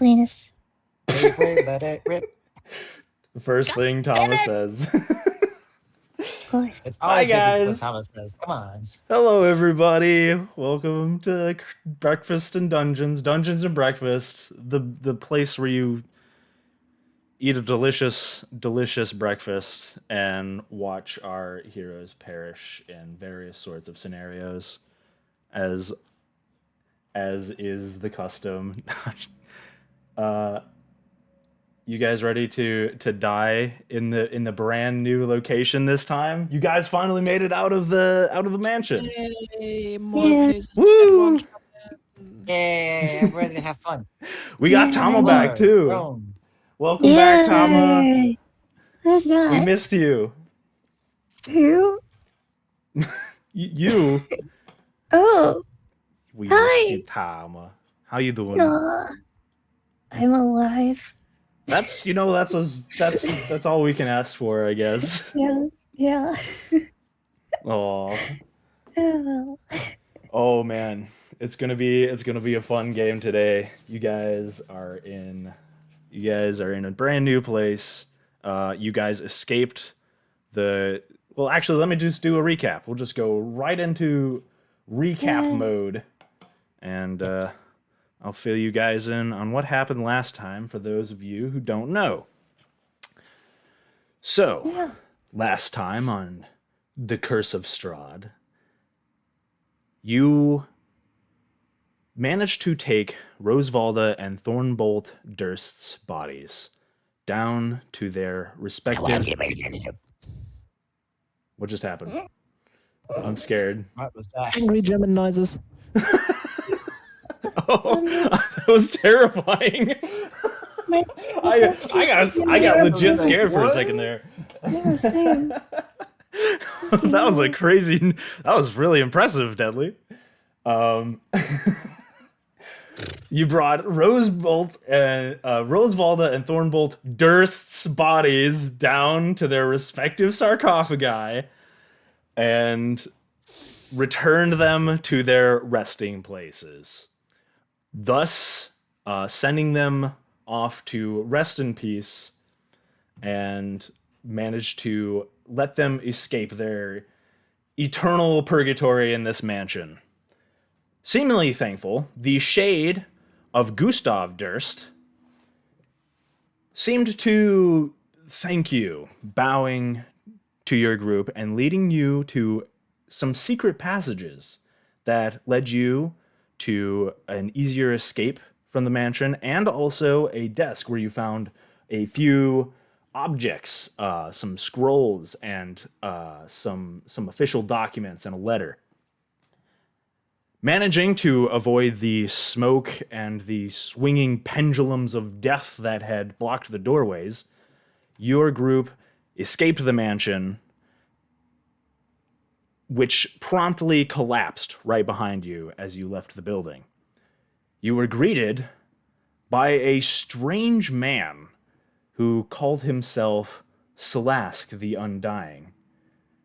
please. Wait, let it rip. The first thing Thomas says. Of course. It's Hi, always gonna be what guys. Thomas says. Come on. Hello, everybody. Welcome to Breakfast and Dungeons, Dungeons and Breakfast, the place where you eat a delicious, delicious breakfast and watch our heroes perish in various sorts of scenarios, as is the custom. You guys ready to die in the brand new location this time? You guys finally made it out of the mansion. Yay, more Yeah. places to Woo! get launched. Yay, everybody to have fun. We got Yeah. Tama back too. Rome. Welcome back, Tama. Yay! Who's We that? missed you. Who? You. Oh, We Hi. missed you, Tama. How you doing? I'm alive. That's that's all we can ask for, I guess. Yeah. Aw. Oh. Oh man, it's gonna be a fun game today. You guys are in a brand new place. You guys escaped the. Well, actually, let me just do a recap. We'll just go right into recap mode, and I'll fill you guys in on what happened last time for those of you who don't know. So, last time on The Curse of Strahd, you managed to take Rosevalda and Thornbolt Durst's bodies down to their respective... What just happened? I'm scared. What was that? Angry German noises. Oh, that was terrifying. I got legit scared for a second there. That was like crazy. That was really impressive, Deadly. You brought Rosevalda and Thornbolt Durst's bodies down to their respective sarcophagi and returned them to their resting places, thus sending them off to rest in peace, and managed to let them escape their eternal purgatory in this mansion. Seemingly thankful, the shade of Gustav Durst seemed to thank you, bowing to your group and leading you to some secret passages that led you to an easier escape from the mansion, and also a desk where you found a few objects, some scrolls and some official documents and a letter. Managing to avoid the smoke and the swinging pendulums of death that had blocked the doorways, your group escaped the mansion, which promptly collapsed right behind you as you left the building. You were greeted by a strange man who called himself Salask the Undying.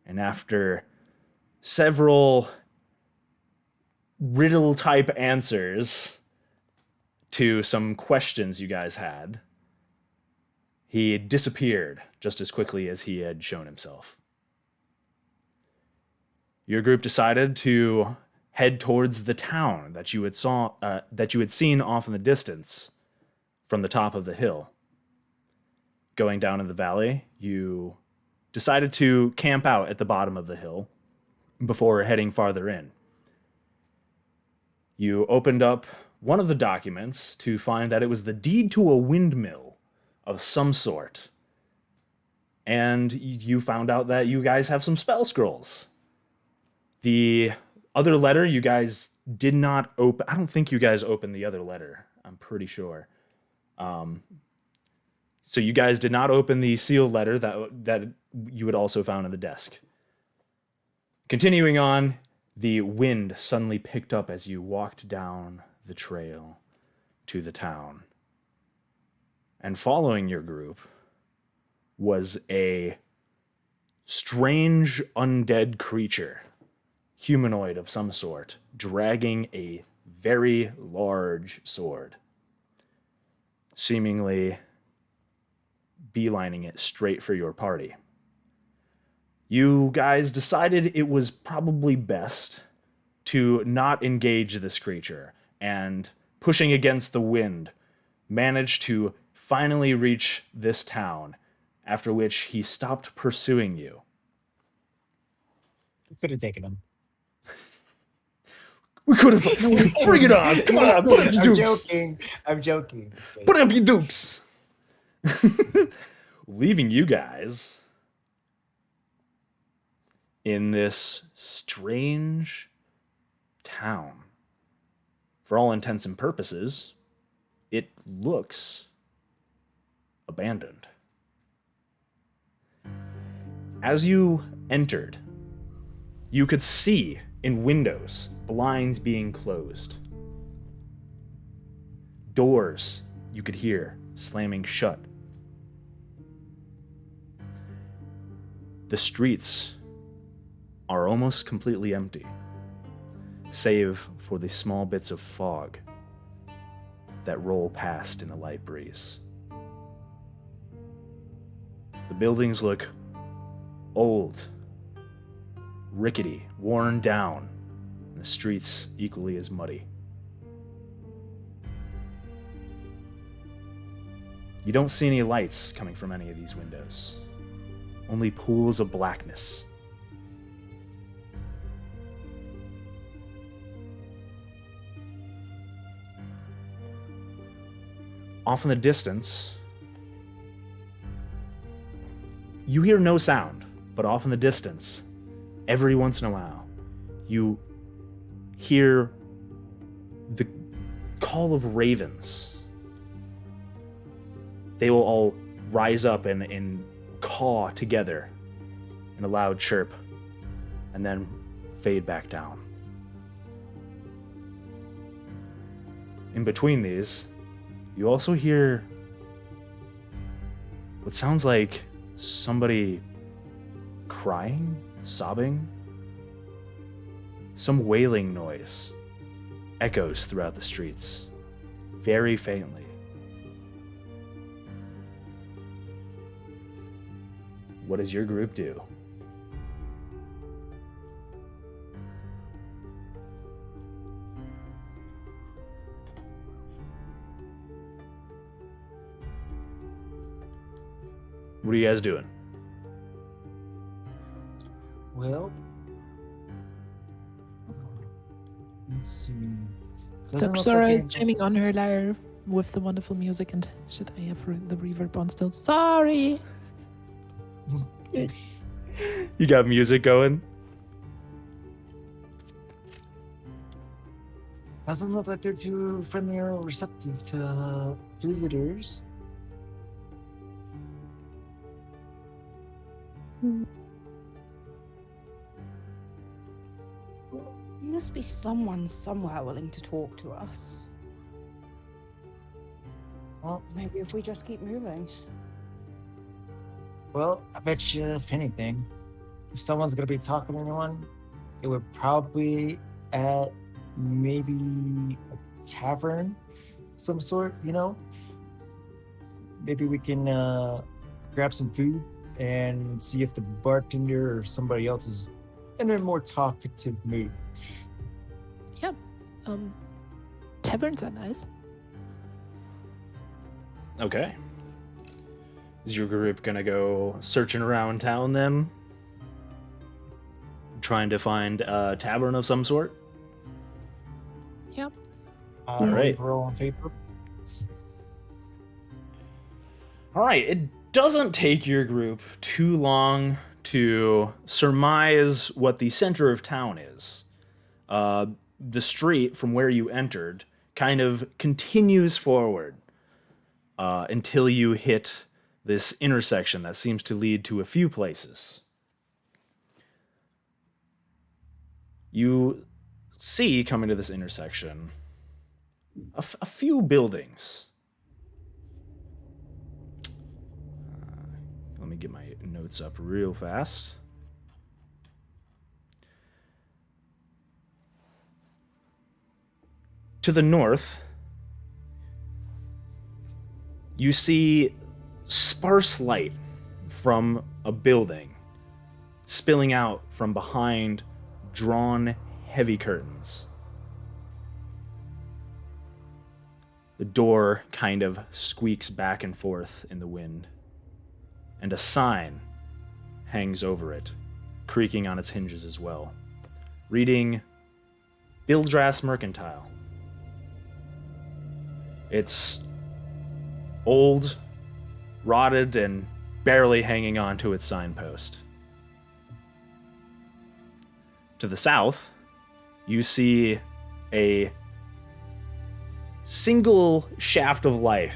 And after several riddle-type answers to some questions you guys had, he disappeared just as quickly as he had shown himself. Your group decided to head towards the town that you had seen off in the distance from the top of the hill. Going down in the valley, you decided to camp out at the bottom of the hill before heading farther in. You opened up one of the documents to find that it was the deed to a windmill of some sort. And you found out that you guys have some spell scrolls. The other letter you guys did not open. I don't think you guys opened the other letter. I'm pretty sure. So you guys did not open the sealed letter that you had also found on the desk. Continuing on, the wind suddenly picked up as you walked down the trail to the town. And following your group was a strange undead creature, humanoid of some sort, dragging a very large sword. seemingly beelining it straight for your party. You guys decided it was probably best to not engage this creature, and pushing against the wind, managed to finally reach this town, after which he stopped pursuing you. Could have taken him. We could have. Bring it on! Come on, put up your I'm dukes! joking. I'm joking. Put up your dukes! Leaving you guys in this strange town. For all intents and purposes, it looks abandoned. As you entered, you could see in windows blinds being closed. Doors you could hear slamming shut. The streets are almost completely empty, save for the small bits of fog that roll past in the light breeze. The buildings look old, rickety, worn down, and the streets equally as muddy. You don't see any lights coming from any of these windows, only pools of blackness. Off in the distance, you hear no sound, but off in the distance, every once in a while, you hear the call of ravens. They will all rise up and caw together in a loud chirp, and then fade back down. In between these, you also hear what sounds like somebody crying, sobbing. Some wailing noise echoes throughout the streets, very faintly. What does your group do? What are you guys doing? Well, let's see. The Doesn't look Sora like is anything- jamming on her lyre with the wonderful music, and should I have the reverb on still? Sorry. You got music going? Doesn't look like they're too friendly or receptive to visitors. There must be someone somewhere willing to talk to us. Well, Maybe if we just keep moving. Well, I bet you, if anything, if someone's gonna be talking to anyone, it would probably at maybe a tavern, some sort. You know, maybe we can grab some food and see if the bartender or somebody else is in a more talkative mood. Yeah. Taverns are nice. Okay. Is your group gonna go searching around town then? Trying to find a tavern of some sort? Yep. All right. Roll on paper. Alright, it doesn't take your group too long to surmise what the center of town is. The street from where you entered kind of continues forward until you hit this intersection that seems to lead to a few places. You see, coming to this intersection, a few buildings. Let me get my notes up real fast. To the north, You see sparse light from a building spilling out from behind drawn heavy curtains. The door kind of squeaks back and forth in the wind, and a sign hangs over it, creaking on its hinges as well, reading Bildrass Mercantile. It's old, rotted, and barely hanging on to its signpost. To the south, you see a single shaft of light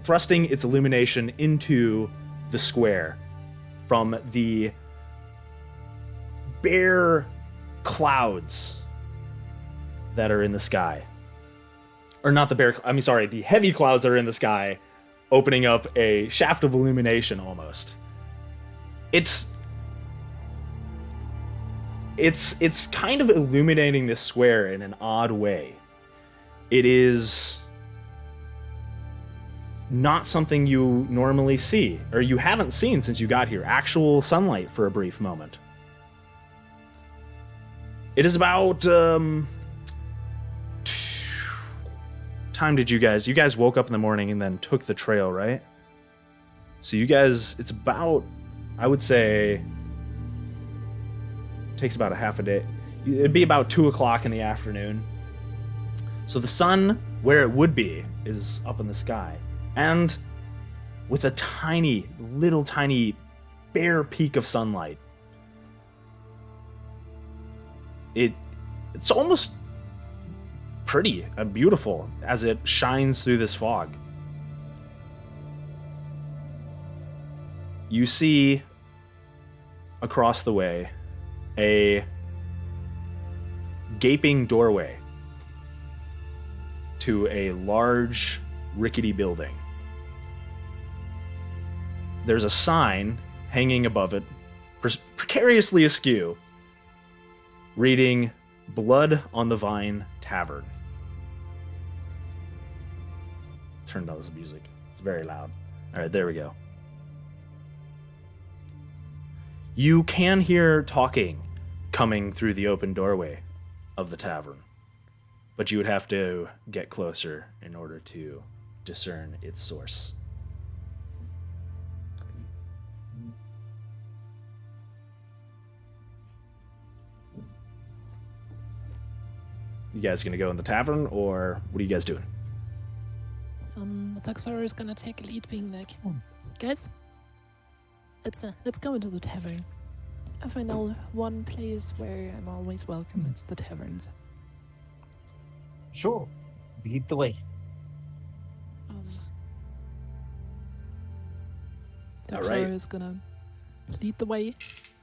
thrusting its illumination into the square from the bare clouds that are in the sky. Or not the the heavy clouds that are in the sky, opening up a shaft of illumination almost. It's kind of illuminating this square in an odd way. It is not something you normally see, or you haven't seen since you got here. Actual sunlight for a brief moment. It is about time did you guys woke up in the morning and then took the trail, right? So you guys, it's about, I would say, takes about a half a day. It'd be about 2 o'clock in the afternoon. So the sun, where it would be, is up in the sky. And with a little tiny, bare peak of sunlight, it's almost pretty and beautiful as it shines through this fog. You see across the way a gaping doorway to a large, rickety building. There's a sign hanging above it, precariously askew, reading Blood on the Vine Tavern. Turn down this music. It's very loud. All right, there we go. You can hear talking coming through the open doorway of the tavern, but you would have to get closer in order to discern its source. You guys gonna go in the tavern, or what are you guys doing? Thuxor is gonna take a lead, being like, guys, let's go into the tavern. If I know one place where I'm always welcome, it's the taverns. Sure. Lead the way. Thuxor right. is gonna lead the way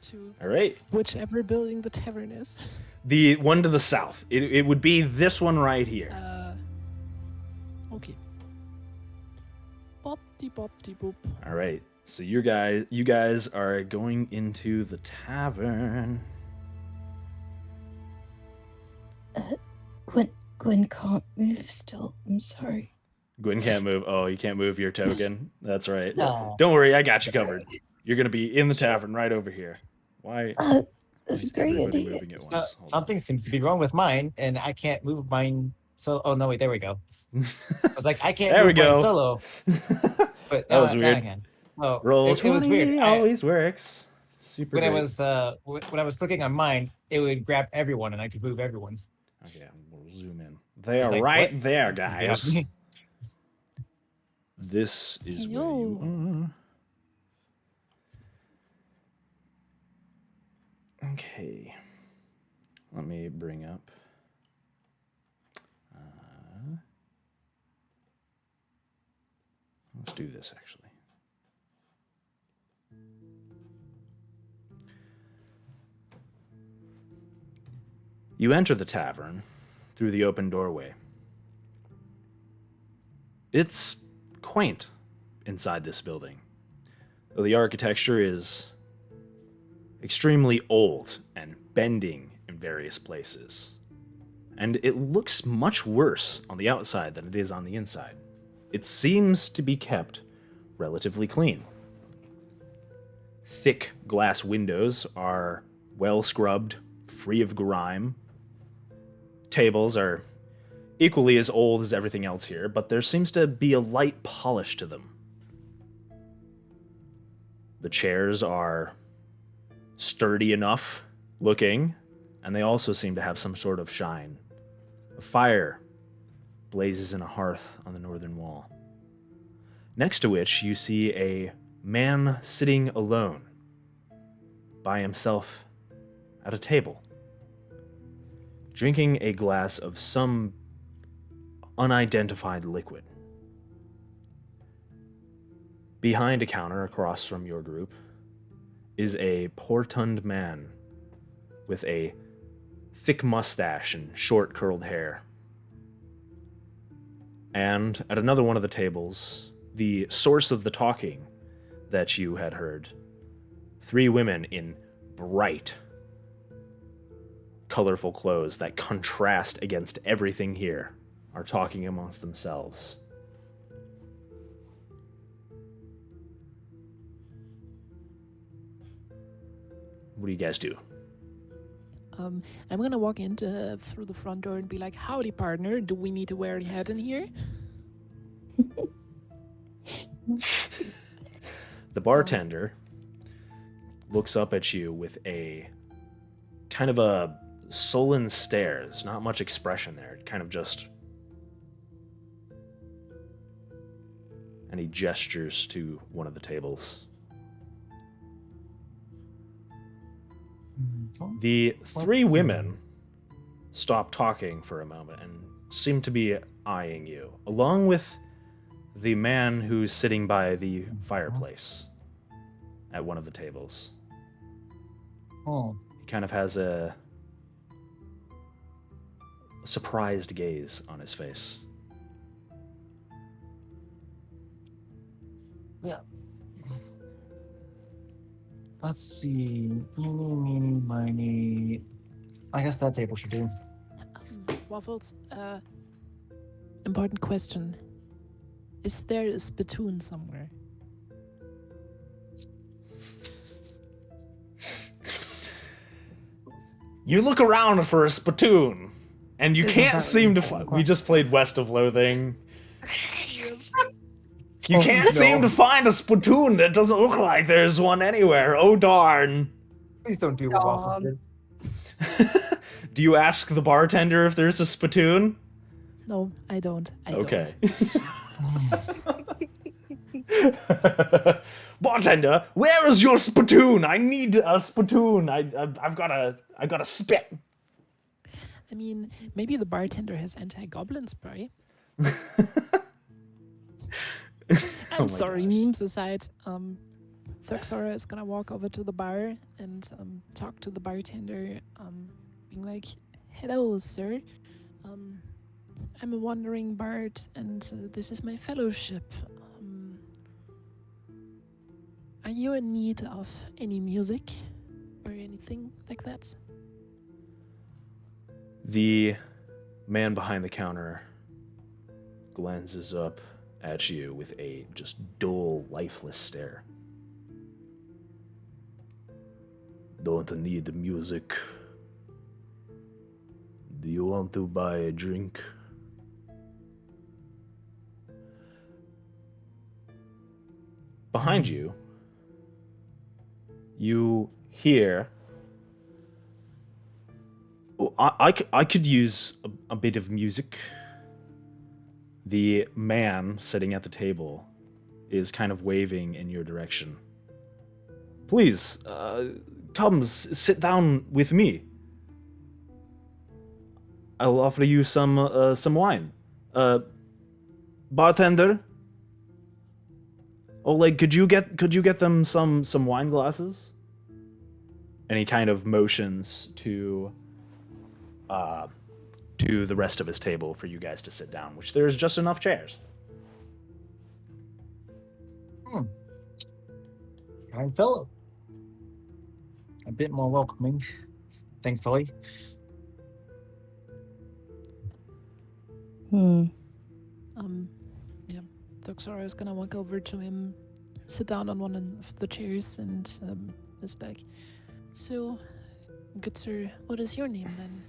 to All right. whichever building the tavern is. The one to the south. It would be this one right here. Okay. Bop-de-bop-de-boop. All right. So you guys are going into the tavern. Gwen can't move still. I'm sorry. Gwen can't move. Oh, you can't move your token. That's right. No. Don't worry, I got you covered. You're gonna be in the tavern right over here. Why? Why That's is a great everybody idea. moving at once? Hold on. Something seems to be wrong with mine, and I can't move mine. So, oh no, wait, there we go. I was like, I can't There move we mine go. solo. But That was now weird. I can. So Roll it 20 was weird. always works. Super When great. when I was clicking on mine, it would grab everyone, and I could move everyone. Okay, we'll zoom in. They It's are like, right what? there, guys. This is where you Hello. are. Okay. Let me bring up. Let's do this, actually. You enter the tavern through the open doorway. It's quaint inside this building, though the architecture is extremely old and bending in various places. And it looks much worse on the outside than it is on the inside. it seems to be kept relatively clean. Thick glass windows are well scrubbed, free of grime. Tables are equally as old as everything else here, but there seems to be a light polish to them. The chairs are sturdy enough looking, and they also seem to have some sort of shine. A fire blazes in a hearth on the northern wall, next to which you see a man sitting alone by himself at a table, drinking a glass of some unidentified liquid. Behind a counter across from your group is a portund man with a thick mustache and short curled hair. And at another one of the tables, the source of the talking that you had heard, 3 women in bright, colorful clothes that contrast against everything here are talking amongst themselves. What do you guys do? I'm gonna walk in through the front door and be like, "Howdy, partner. Do we need to wear a hat in here?" The bartender looks up at you with a kind of a sullen stare. There's not much expression there. Kind of just... And he gestures to one of the tables. The 3 women stop talking for a moment and seem to be eyeing you, along with the man who's sitting by the fireplace at one of the tables. Oh. He kind of has a surprised gaze on his face. Yeah. Let's see. Eeny, meeny, miny. I guess that table should do. Waffles, important question. Is there a spittoon somewhere? You look around for a spittoon, and you can't seem to find... We just played West of Loathing. You can't seem to find a spittoon. It doesn't look like there's one anywhere. Oh, darn. Please don't do what Waffles did. Do you ask the bartender if there's a spittoon? No, I don't. Okay. Bartender, where is your spittoon? I need a spittoon. I've got a spit. I mean, maybe the bartender has anti-goblin spray. I'm sorry, gosh. memes aside. Thuxora is gonna walk over to the bar and talk to the bartender, being like, "Hello, sir. I'm a wandering bard, and this is my fellowship. Are you in need of any music or anything like that?" The man behind the counter glances up at you with a just dull, lifeless stare. Don't need music. Do you want to buy a drink? Behind you, you hear... Oh, I could use a bit of music. The man sitting at the table is kind of waving in your direction. Please, come sit down with me. I'll offer you some wine. Bartender. Oh, like, could you get them some wine glasses? And he kind of motions to the rest of his table for you guys to sit down, which there's just enough chairs. Kind fellow. A bit more welcoming, thankfully. Yeah. Thuxora is gonna walk over to him, sit down on one of the chairs, and just like, so, good sir, what is your name then?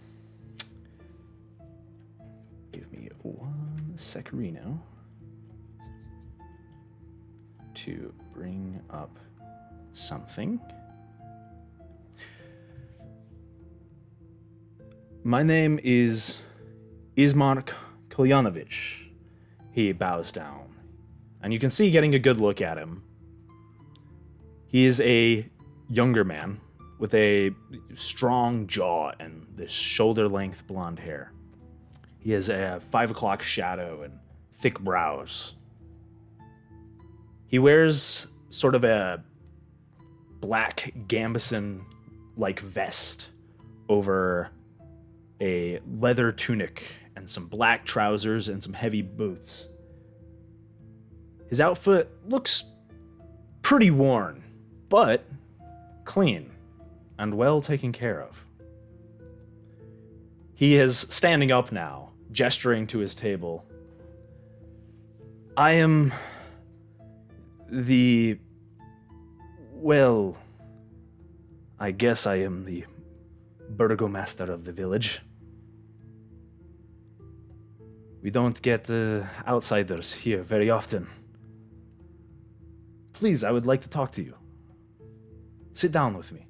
Give me 1 sec, Reno, to bring up something. My name is Ismark Kolyanovich. He bows down, and you can see getting a good look at him. He is a younger man with a strong jaw and this shoulder-length blonde hair. He has a 5 o'clock shadow and thick brows. He wears sort of a black gambeson-like vest over a leather tunic and some black trousers and some heavy boots. His outfit looks pretty worn, but clean and well taken care of. He is standing up now, gesturing to his table. I am well, I guess I am the burgomaster of the village. We don't get outsiders here very often. Please, I would like to talk to you. Sit down with me.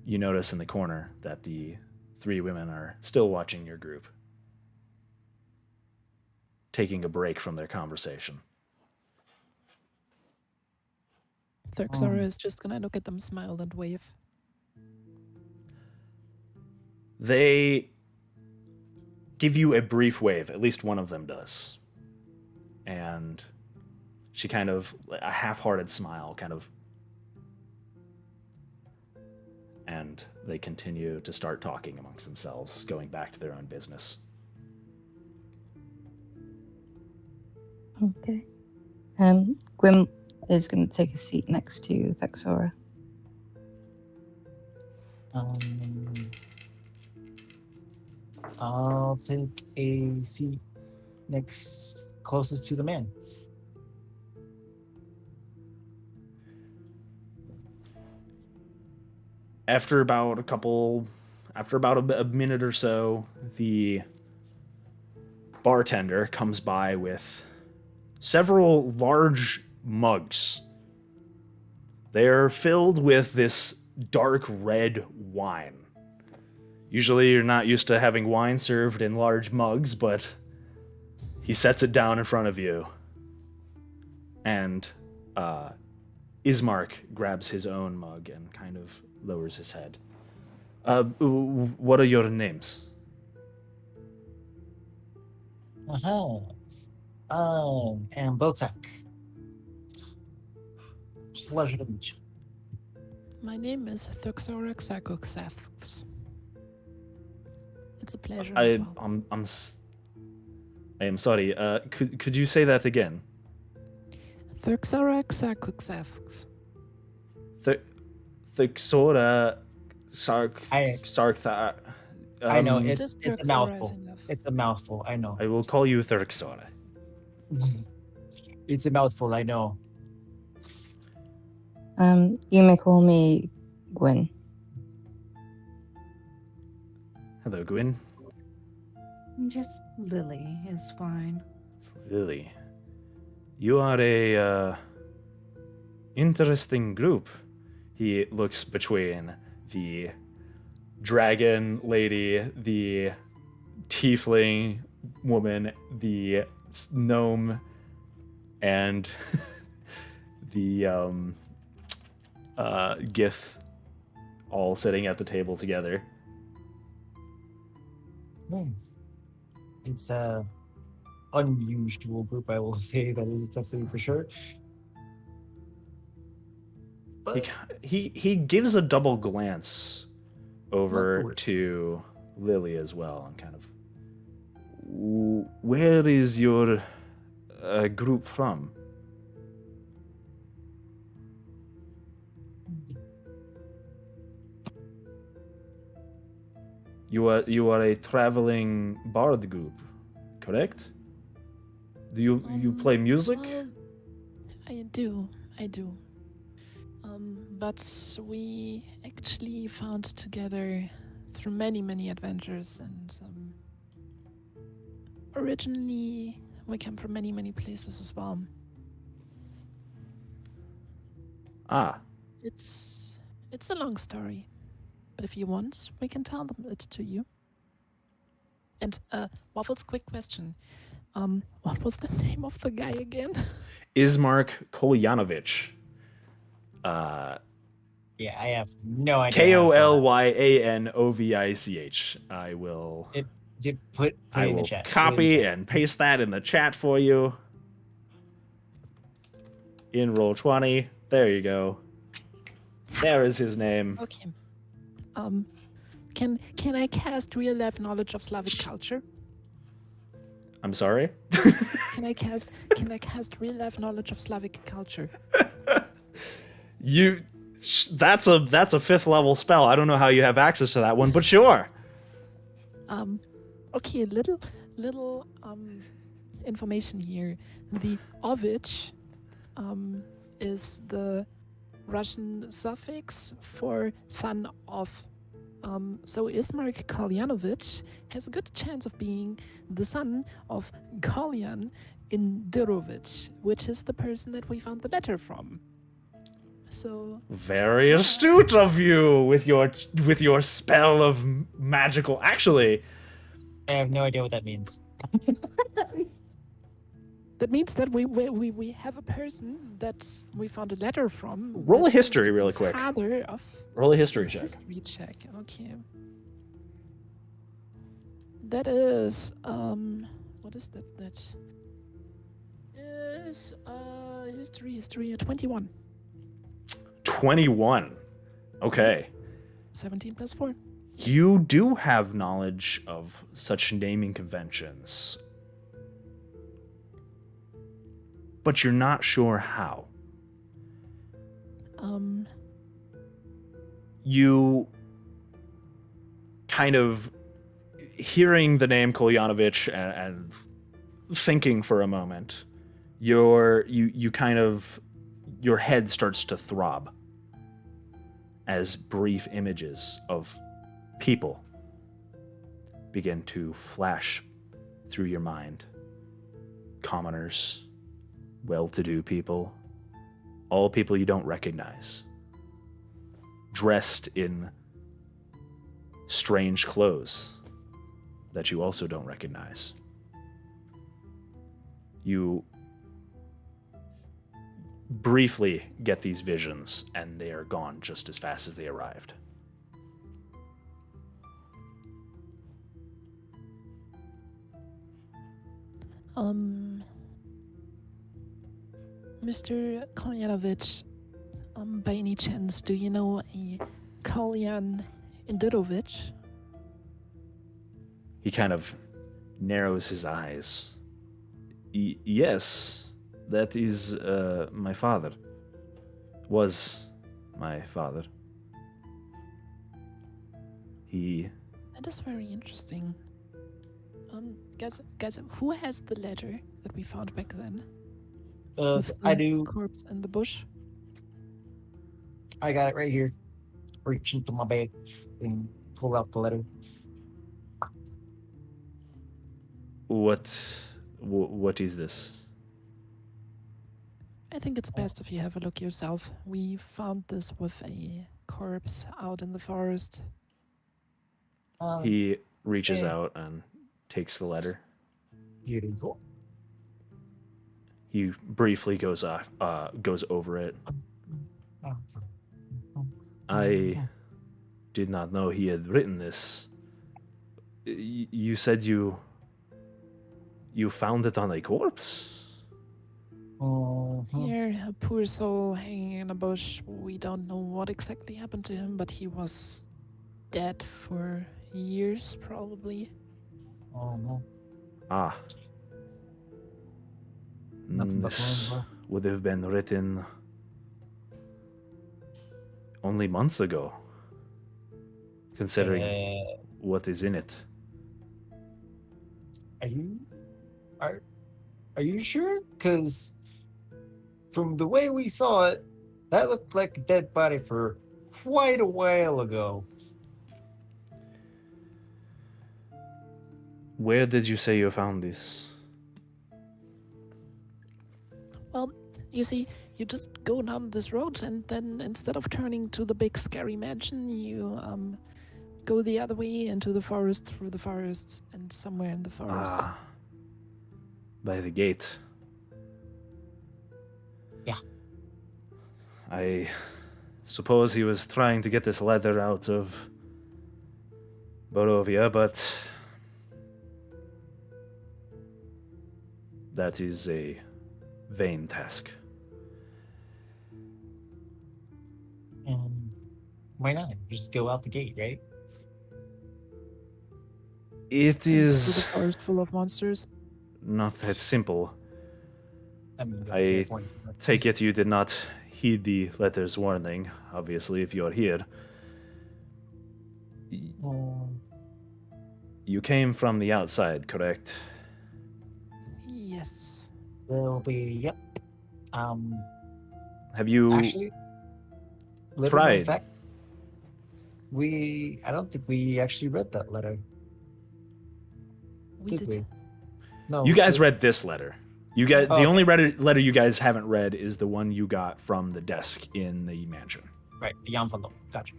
You notice in the corner that the 3 women are still watching your group, taking a break from their conversation. Thuxora is just gonna look at them, smile, and wave. They give you a brief wave, at least one of them does. And she kind of, a half-hearted smile, kind of. And they continue to start talking amongst themselves, going back to their own business. Okay. Gwyn is going to take a seat next to Thexora. I'll take a seat next, closest to the man. After about a minute or so, the bartender comes by with several large mugs. They're filled with this dark red wine. Usually you're not used to having wine served in large mugs, but he sets it down in front of you. And Ismark grabs his own mug and kind of lowers his head. What are your names? And Botek. Pleasure to meet you. My name is Thuxora Xakoxaths. It's a pleasure I as well. I am sorry. Could you say that again? Thuxora Xakoxaths. Thuxora Sarktha. I know Just it's a Thuxora is mouthful. enough. It's a mouthful. I know. I will call you Thuxora. It's a mouthful. I know. You may call me Gwyn. Hello, Gwyn. Just Lily is fine. Lily. You are a interesting group. He looks between the dragon lady, the tiefling woman, the gnome, and the Gith, all sitting at the table together. It's a unusual group, I will say. That is definitely for sure. But He gives a double glance over Not to Lily as well, and kind of, where is your group from? You are a traveling bard group. correct? Do you play music? I do. But we actually found together through many adventures, and originally we come from many places as well. Ah, It's a long story, but if you want, we can tell them it to you. And Waffles, quick question. What was the name of the guy again? Ismark Kolyanovich. Yeah, I have no idea. Kolyanovich. I will Put I it in the will chat. copy and paste that in the chat for you. In Roll20. There you go. There is his name. Okay. Can I cast real life knowledge of Slavic culture? I'm sorry? Can I cast real life knowledge of Slavic culture? That's a 5th level spell. I don't know how you have access to that one, but sure. Okay, little information here. The Ovich is the Russian suffix for son of. So Ismark Kolyanovich has a good chance of being the son of Kolyan Indirovich, which is the person that we found the letter from. So Very astute of you with your spell of magical. Actually, I have no idea what that means. that means that we have a person that we found a letter from. Roll a that seems history to be really quick. Father of roll a history check. history check. Okay. That is what is that? That is history 21. 21. Okay. 17 plus 4. You do have knowledge of such naming conventions, but you're not sure how. You kind of hearing the name Kolyanovich and thinking for a moment, your head starts to throb as brief images of people begin to flash through your mind. Commoners, well-to-do people, all people you don't recognize, dressed in strange clothes that you also don't recognize. You briefly get these visions, and they are gone just as fast as they arrived. Mr. Kolyanovich, by any chance, do you know a Kolyan Indirovich? He kind of narrows his eyes. Yes, that is my father. Was my father. That is very interesting. Guys, who has the letter that we found back then? With I the do. corpse in the bush. I got it right here. Reach into my bag and pull out the letter. What is this? I think it's best if you have a look yourself. We found this with a corpse out in the forest. He reaches yeah. out and takes the letter. Beautiful. He briefly goes over it. I did not know he had written this. You said you found it on a corpse? Here, a poor soul hanging in a bush. We don't know what exactly happened to him, but he was dead for years, probably. Oh no. Ah. Nothing but This bones, would have been written only months ago, considering what is in it. Are you Are you sure? Because from the way we saw it, that looked like a dead body for quite a while ago. Where did you say you found this? Well, you see, you just go down this road, and then instead of turning to the big scary mansion, you go the other way into the forest, through the forest, and somewhere in the forest. Ah, by the gate. Yeah. I suppose he was trying to get this leather out of Borovia, but that is a vain task. Why not? Just go out the gate, right? It Through the is forest full of monsters. not that simple. I mean, I fair point. Take it you did not heed the letter's warning, obviously, if you're here. You came from the outside, correct? Yes. There'll be, yep. Have you Actually, little known tried? fact, I don't think we actually read that letter. We Did did. we? No. You guys read this letter. You guys, Oh, the okay. only letter you guys haven't read is the one you got from the desk in the mansion. Right, the envelope. Gotcha.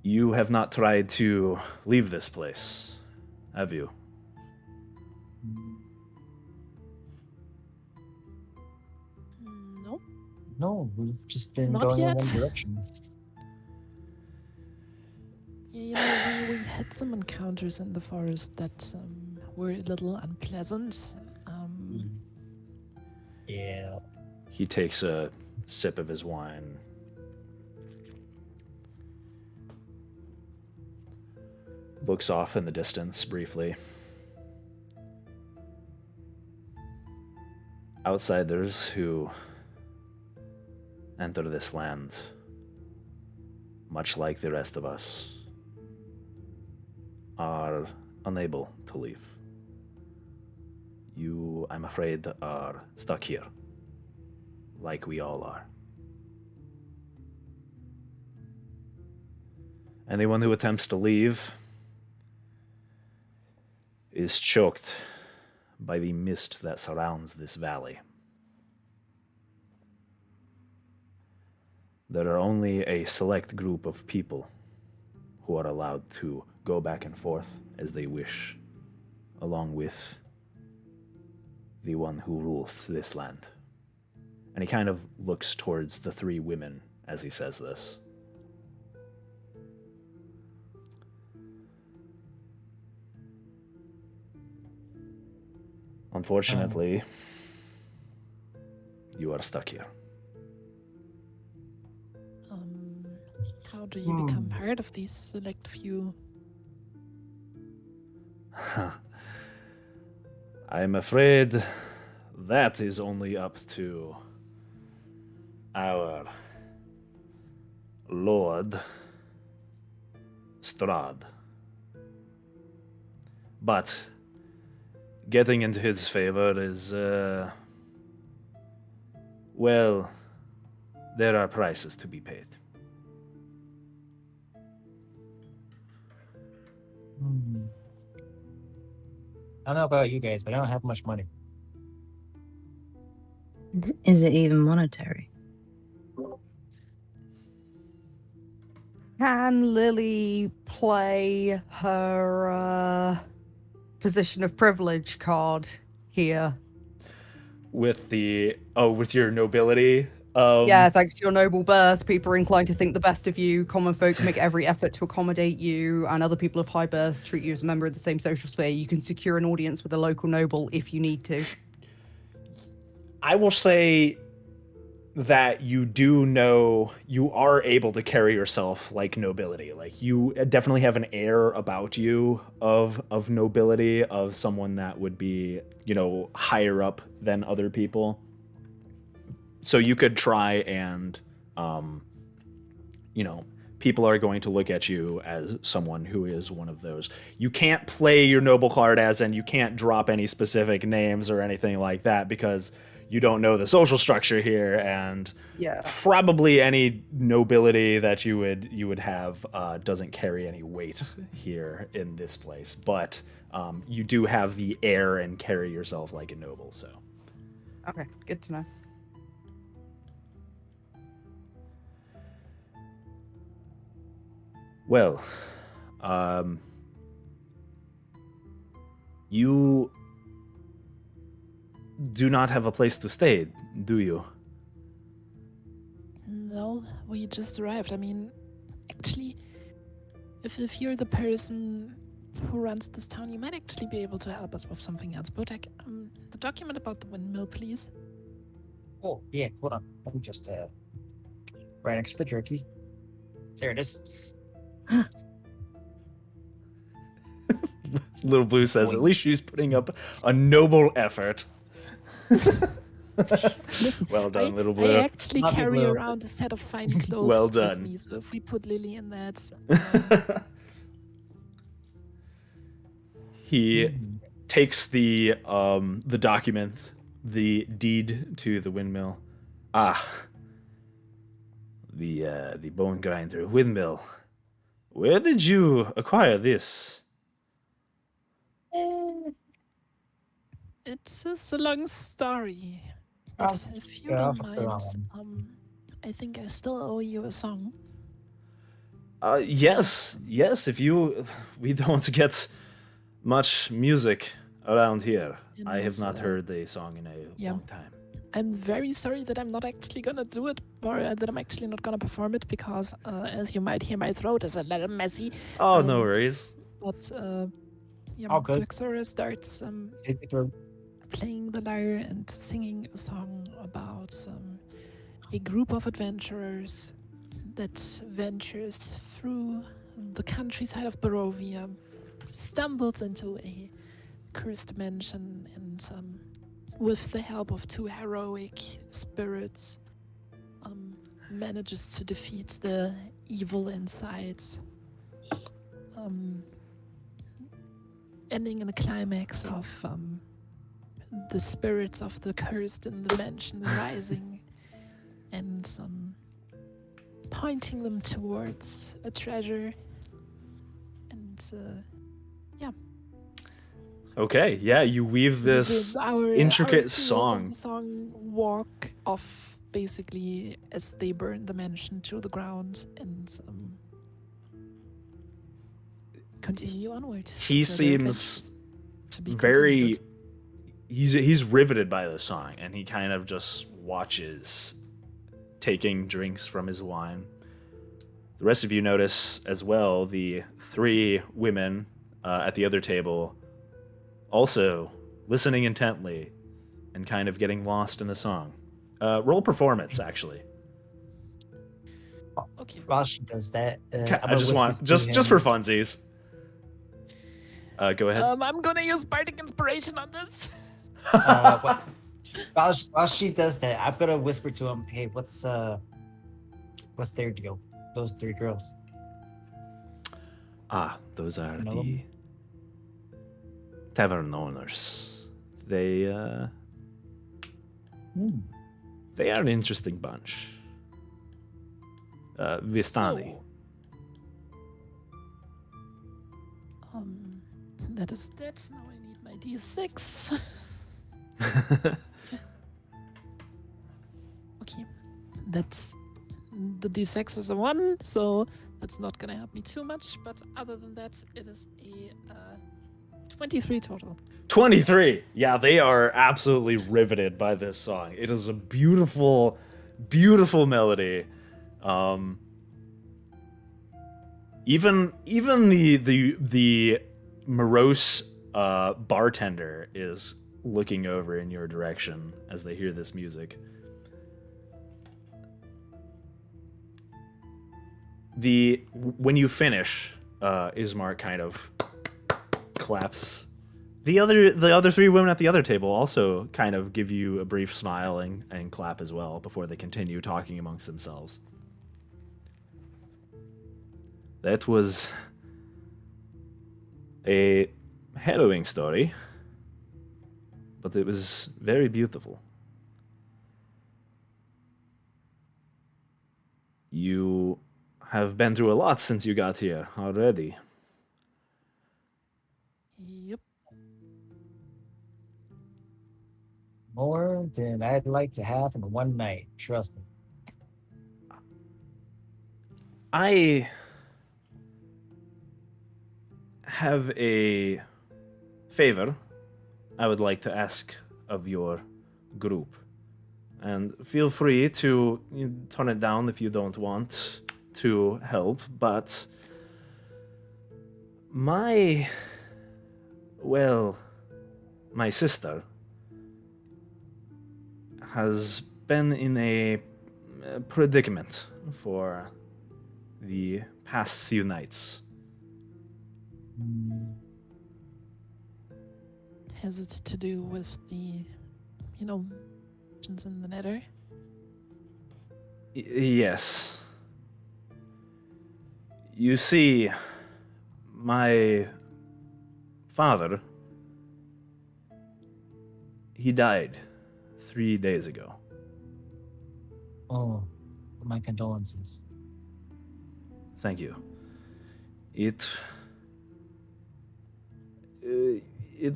You have not tried to leave this place, have you? Nope. No, we've just been Not going in yet. one direction. Yeah, you know, we had some encounters in the forest that were a little unpleasant. Yeah. He takes a sip of his wine. Looks off in the distance briefly. Outsiders who enter this land, much like the rest of us, are unable to leave. You, I'm afraid, are stuck here, like we all are. Anyone who attempts to leave is choked by the mist that surrounds this valley. There are only a select group of people who are allowed to go back and forth as they wish, along with the one who rules this land. And he kind of looks towards the three women as he says this. Unfortunately, you are stuck here. How do you become part of these select few? I'm afraid that is only up to our Lord Strahd. But getting into his favor is, well, there are prices to be paid. I don't know about you guys, but I don't have much money. Is it even monetary? Can Lily play her position of privilege card here? With your nobility. Yeah, thanks to your noble birth, people are inclined to think the best of you. Common folk make every effort to accommodate you, and other people of high birth treat you as a member of the same social sphere. You can secure an audience with a local noble if you need to. I will say that you do know you are able to carry yourself like nobility. Like, you definitely have an air about you of nobility, of someone that would be, higher up than other people. So you could try and, people are going to look at you as someone who is one of those. You can't play your noble card as, and you can't drop any specific names or anything like that because you don't know the social structure here, and Yeah. probably any nobility that you would have doesn't carry any weight here in this place. But you do have the air and carry yourself like a noble. So Okay, good to know. well, you do not have a place to stay, do you? No, we just arrived. I mean, actually, if you're the person who runs this town, you might actually be able to help us with something else. Botek, the document about the windmill, please. Oh, yeah, hold on. Let me just, right next to the jerky. There it is. Little Blue says, at least she's putting up a noble effort. Listen, Well done, I, Little Blue. I actually Love you, carry Blue. around a set of fine clothes Well with done. me, so if we put Lily in that, He takes the document, the deed to the windmill. Ah, the bone grinder windmill. Where did you acquire this? it's a long story. But if you yeah, I'll don't fuck around. mind, I think I still owe you a song. Yes. If we don't get much music around here. And I have not also, heard the song in a yeah. long time. I'm very sorry that I'm not actually gonna do it, or that I'm actually not gonna perform it, because as you might hear, my throat is a little messy. Oh, no worries. But yeah, All good. Vexora starts playing the lyre and singing a song about a group of adventurers that ventures through the countryside of Barovia, stumbles into a cursed dimension, and with the help of two heroic spirits, manages to defeat the evil inside, ending in a climax of the spirits of the cursed dimension rising and pointing them towards a treasure. And Okay, yeah, you weave this our intricate heroes song. of the song walk off basically as they burn the mansion to the ground and continue onward. He for their seems adventures to be very continued. he's riveted by the song, and he kind of just watches, taking drinks from his wine. The rest of you notice as well the three women at the other table also listening intently and kind of getting lost in the song. Roll performance, actually. Okay. While she does that, I just want just for funsies. Go ahead. I'm gonna use bardic inspiration on this. While she does that, I'm gonna whisper to him, "Hey, what's their deal? Those three girls." Those are know the tavern owners. They are an interesting bunch. Vistani. So, that is that. Now I need my D6. Okay, that's the D6 is a 1, so that's not gonna help me too much. But other than that, it is a 23 total. 23. Yeah, they are absolutely riveted by this song. It is a beautiful, beautiful melody. Even the morose bartender is looking over in your direction as they hear this music. When you finish, Ismark kind of claps. The other three women at the other table also kind of give you a brief smile and clap as well before they continue talking amongst themselves. That was a harrowing story, but it was very beautiful. You have been through a lot since you got here already. Yep. More than I'd like to have in one night. Trust me. I have a favor I would like to ask of your group. And feel free to turn it down if you don't want to help, but my sister has been in a predicament for the past few nights. Has it to do with the, in the nether? Yes. You see, my father, he died 3 days ago. Oh, my condolences. Thank you. It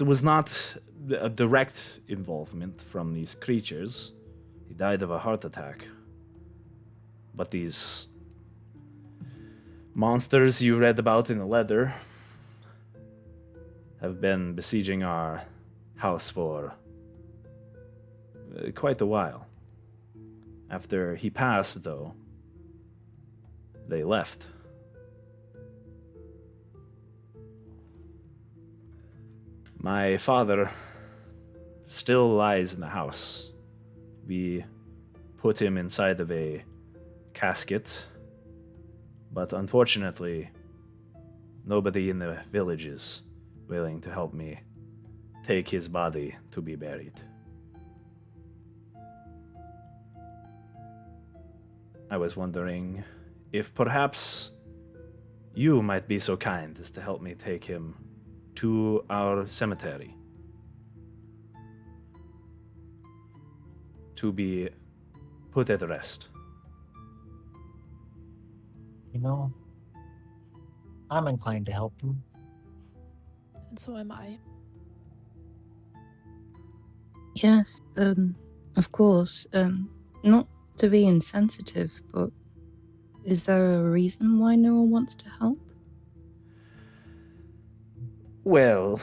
was not a direct involvement from these creatures. He died of a heart attack. But these monsters you read about in the letter have been besieging our house for quite a while. After he passed, though, they left. My father still lies in the house. We put him inside of a casket, but unfortunately, nobody in the village is willing to help me take his body to be buried. I was wondering if perhaps you might be so kind as to help me take him to our cemetery to be put at rest. I'm inclined to help him. And so am I. Yes, of course. Not to be insensitive, but is there a reason why no one wants to help? Well,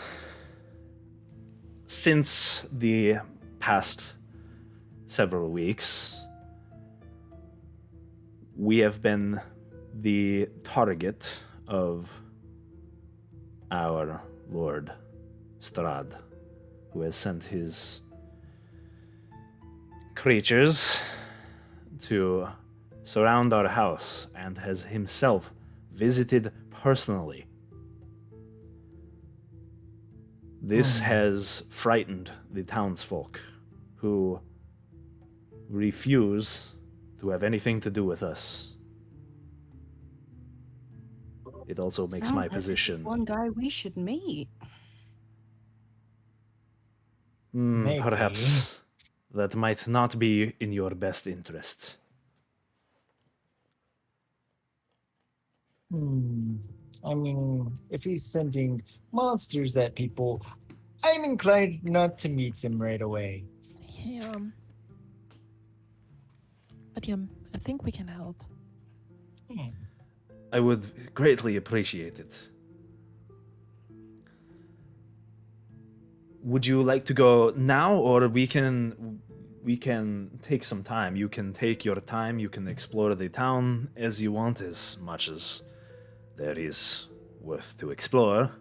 since the past several weeks, we have been the target of our Lord Strahd, who has sent his creatures to surround our house and has himself visited personally. This has frightened the townsfolk, who refuse to have anything to do with us. It also makes Sounds my like this is position. one guy we should meet. Maybe. Perhaps that might not be in your best interest. I mean, if he's sending monsters at people, I'm inclined not to meet him right away. Yeah. But I think we can help. I would greatly appreciate it. Would you like to go now, or we can take some time? You can take your time. You can explore the town as you want, as much as there is worth to explore.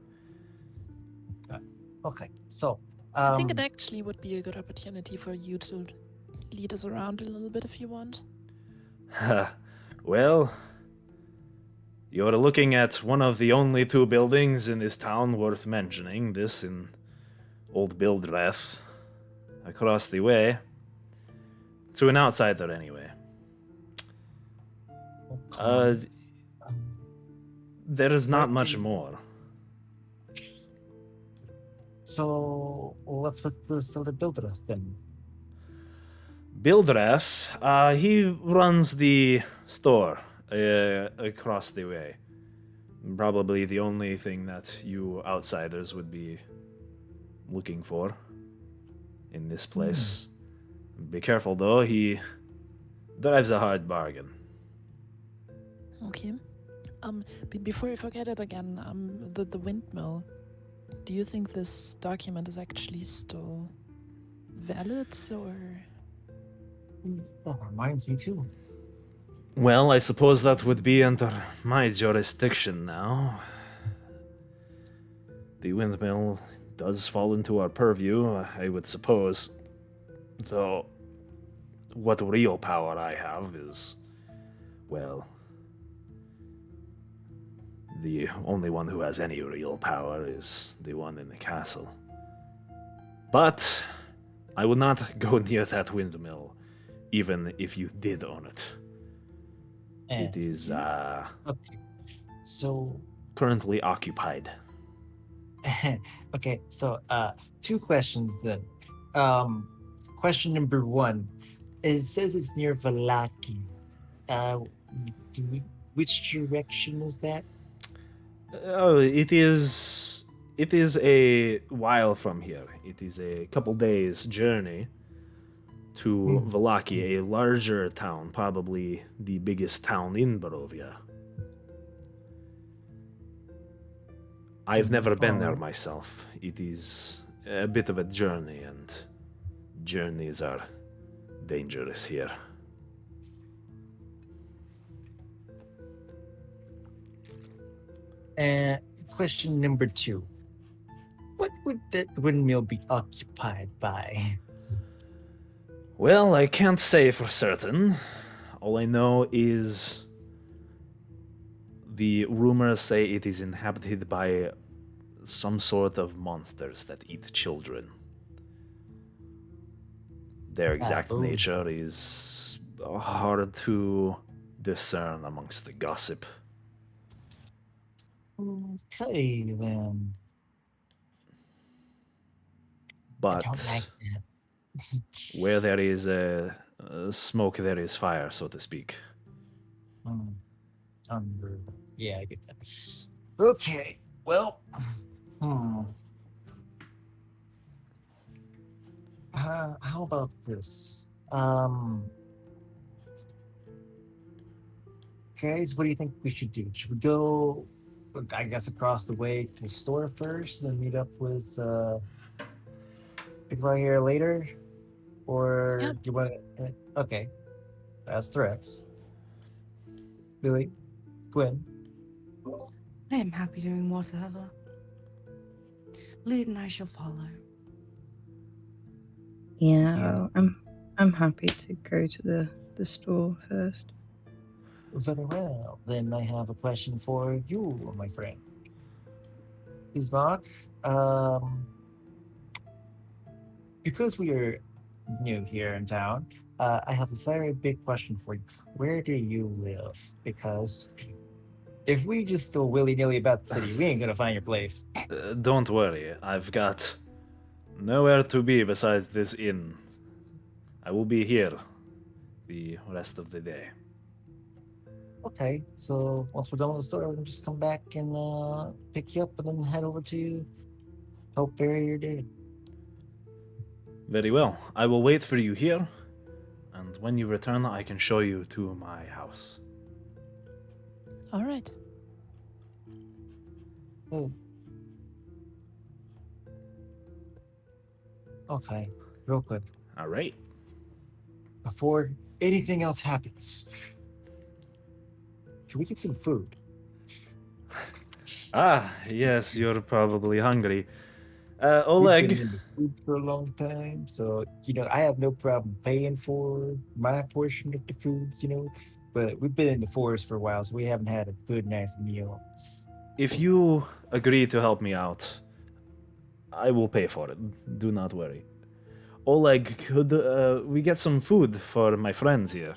Okay, so I think it actually would be a good opportunity for you to lead us around a little bit if you want. Well, you're looking at one of the only two buildings in this town worth mentioning. This in Old Bildrath, across the way. To an outsider, anyway. there is not much more. So what's with this other builder then? Bildreth, he runs the store across the way. Probably the only thing that you outsiders would be looking for in this place. Be careful though, he drives a hard bargain. Okay. Before I forget it again, the windmill. Do you think this document is actually still valid, or? That reminds me too. Well, I suppose that would be under my jurisdiction now. The windmill does fall into our purview, I would suppose. Though, what real power I have is, well, the only one who has any real power is the one in the castle. But I would not go near that windmill, even if you did own it. It is Okay. So currently occupied. okay, so two questions then. Question number one. It says it's near Valaki. Which direction is that? Oh, it is a while from here. It is a couple days journey to Valaki, a larger town, probably the biggest town in Barovia. I've never been there myself. It is a bit of a journey, and journeys are dangerous here. And question number two. What would that windmill be occupied by? Well, I can't say for certain. All I know is the rumors say it is inhabited by some sort of monsters that eat children. Their exact nature is hard to discern amongst the gossip. Okay, then. But I don't like that. where there is smoke, there is fire, so to speak. Yeah, I get that. Okay, well, how about this? Guys, what do you think we should do? Should we go, I guess, across the way to the store first, then meet up with people out here later? Or Yeah. do you want to? Okay, that's threats. Billy, Gwen. I am happy doing whatever. Lead and I shall follow. Yeah, I'm happy to go to the store first. Very well. Then I have a question for you, my friend. Ismark, because we are new here in town, I have a very big question for you. Where do you live? Because if we just go willy-nilly about the city, we ain't gonna find your place. Don't worry, I've got nowhere to be besides this inn. I will be here the rest of the day. Okay, so once we're done with the store, we can just come back and pick you up and then head over to help bury your dead. Very well. I will wait for you here, and when you return, I can show you to my house. All right. Oh. Okay, real quick. All right. Before anything else happens, can we get some food? Ah, yes, you're probably hungry. We've been Oleg, in the food for a long time, so I have no problem paying for my portion of the foods, But we've been in the forest for a while, so we haven't had a good, nice meal. if you agree to help me out, I will pay for it. Do not worry. Oleg, could we get some food for my friends here?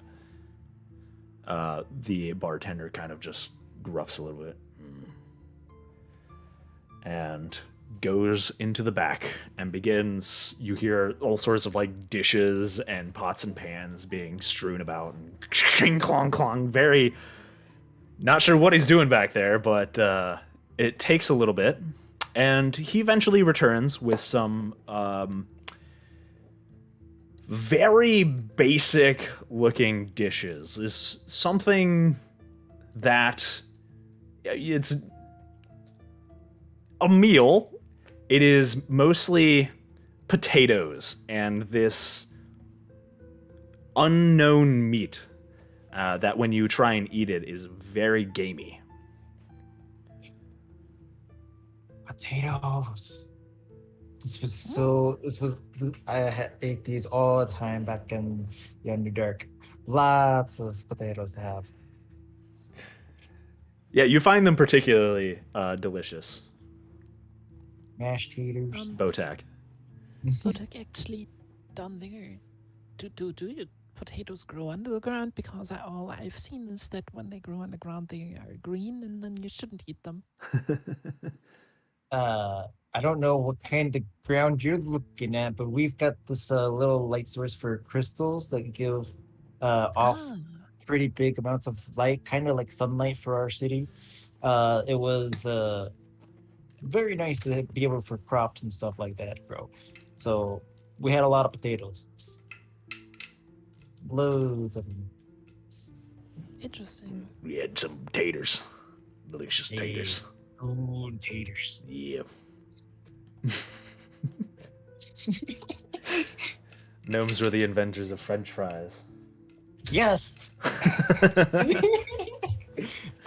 The bartender kind of just gruffs a little bit. and goes into the back and begins. You hear all sorts of like dishes and pots and pans being strewn about and ching clong clong. Very not sure what he's doing back there, but it takes a little bit, and he eventually returns with some very basic looking dishes. Is something that it's a meal. It is mostly potatoes and this unknown meat that when you try and eat it is very gamey. Potatoes. I ate these all the time back in the Underdark. Lots of potatoes to have. Yeah, you find them particularly delicious. Mashed taters. Botak. Botak, actually, down there, do your potatoes grow under the ground? Because all I've seen is that when they grow underground, they are green, and then you shouldn't eat them. I don't know what kind of ground you're looking at, but we've got this little light source for crystals that give off pretty big amounts of light, kind of like sunlight for our city. It was very nice to be able for crops and stuff like that grow. So we had a lot of potatoes. Loads of them. Interesting. We had some taters. Delicious taters. Ooh, taters. Yeah. Gnomes were the inventors of French fries. Yes!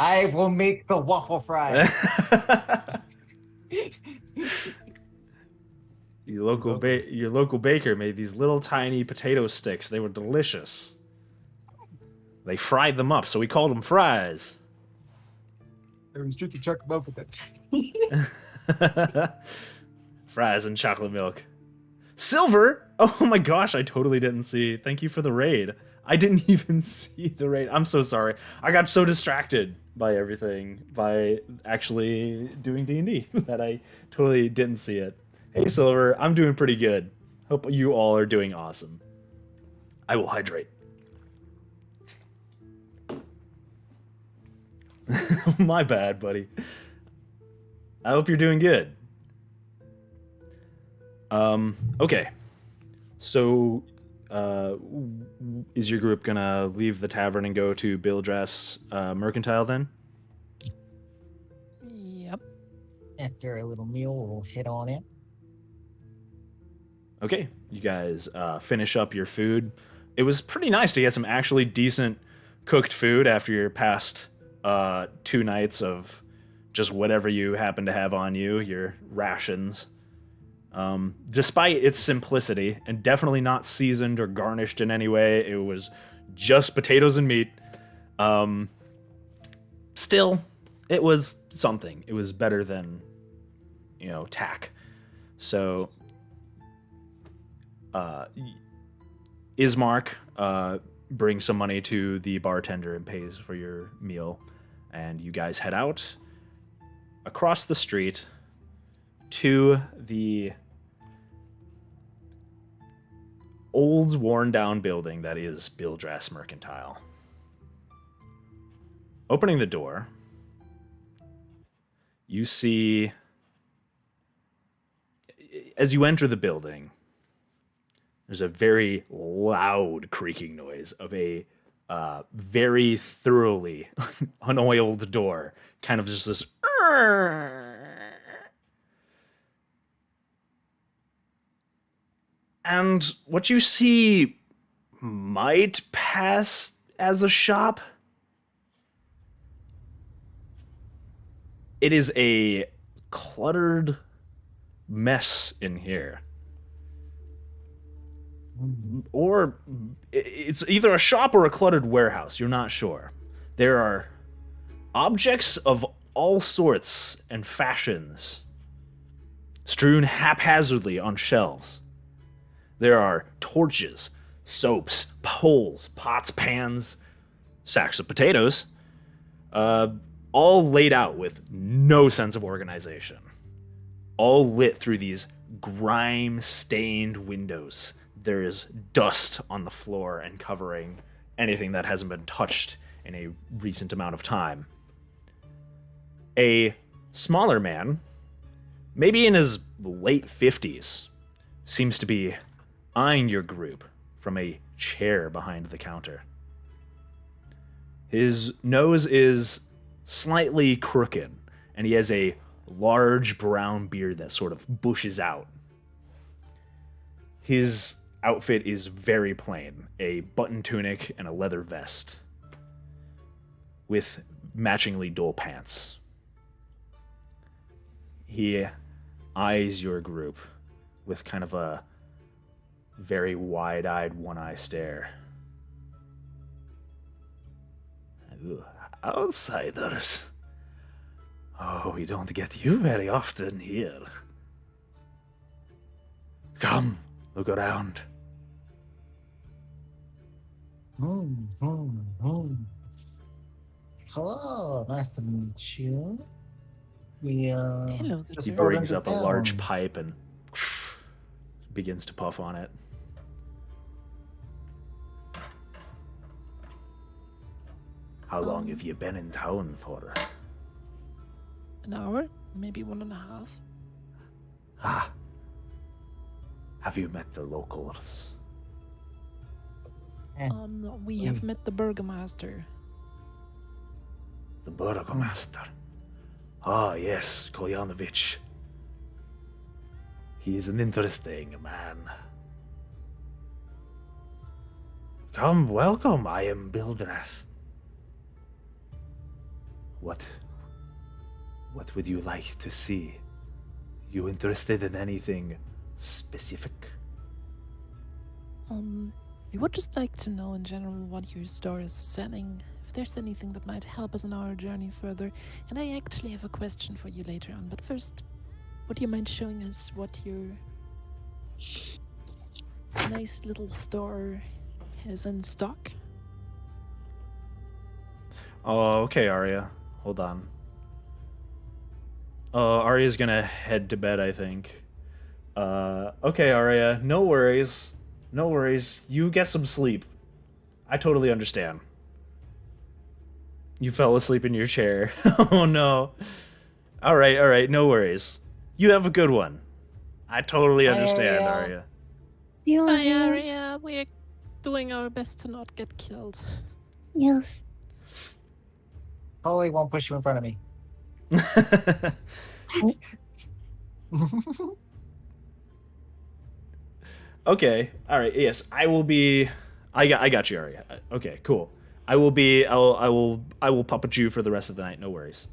I will make the waffle fries. Your local baker made these little tiny potato sticks. They were delicious. They fried them up, so we called them fries. I was drinking chocolate milk with that. Fries and chocolate milk. Silver? Oh my gosh, I totally didn't see. Thank you for the raid. I didn't even see the raid. I'm so sorry. I got so distracted by everything, by actually doing D&D, that I totally didn't see it. Hey Silver, I'm doing pretty good. Hope you all are doing awesome. I will hydrate. My bad, buddy. I hope you're doing good. Okay. So, is your group gonna leave the tavern and go to Bildrass Mercantile then? Yep. After a little meal, we'll hit on it. Okay, you guys finish up your food. It was pretty nice to get some actually decent cooked food after your past 2 nights of just whatever you happen to have on you, your rations. Despite its simplicity, and definitely not seasoned or garnished in any way, it was just potatoes and meat. Still, it was something. It was better than, tack. So, Ismark brings some money to the bartender and pays for your meal, and you guys head out across the street to the old, worn-down building that is Bildrass Mercantile. Opening the door, you see, as you enter the building, there's a very loud creaking noise of a very thoroughly unoiled door. Kind of just this... And what you see might pass as a shop. It is a cluttered mess in here. Or it's either a shop or a cluttered warehouse. You're not sure. There are objects of all sorts and fashions strewn haphazardly on shelves. There are torches, soaps, poles, pots, pans, sacks of potatoes, all laid out with no sense of organization. all lit through these grime-stained windows. There is dust on the floor and covering anything that hasn't been touched in a recent amount of time. A smaller man, maybe in his late 50s, seems to be eyeing your group from a chair behind the counter. His nose is slightly crooked, and he has a large brown beard that sort of bushes out. His outfit is very plain, a button tunic and a leather vest with matchingly dull pants. He eyes your group with kind of a very wide-eyed, one-eye stare. Outsiders. Oh, we don't get you very often here. Come, look around. Hello, nice to meet you. We Hello, good just He sir. pulled brings into up a large town. pipe and begins to puff on it. How long have you been in town for? An hour? Maybe 1.5. Ah. Have you met the locals? We have met the Burgomaster. The Burgomaster. Ah, yes, Kolyanovich. He's an interesting man. Come, welcome. I am Bildrath. What would you like to see? You interested in anything specific? We would just like to know in general what your store is selling, if there's anything that might help us in our journey further. And I actually have a question for you later on, but first, would you mind showing us what your nice little store has in stock? Oh, okay, Arya. Hold on. Arya's gonna head to bed, I think. Okay, Arya, no worries. No worries. You get some sleep. I totally understand. You fell asleep in your chair. Oh no. Alright, no worries. You have a good one. I totally understand, Arya. Hi, Arya. We're doing our best to not get killed. Yes. Probably won't push you in front of me. Okay. All right. Yes, I will be. I got you, Arya. Okay. Cool. I will be. I will puppet you for the rest of the night. No worries.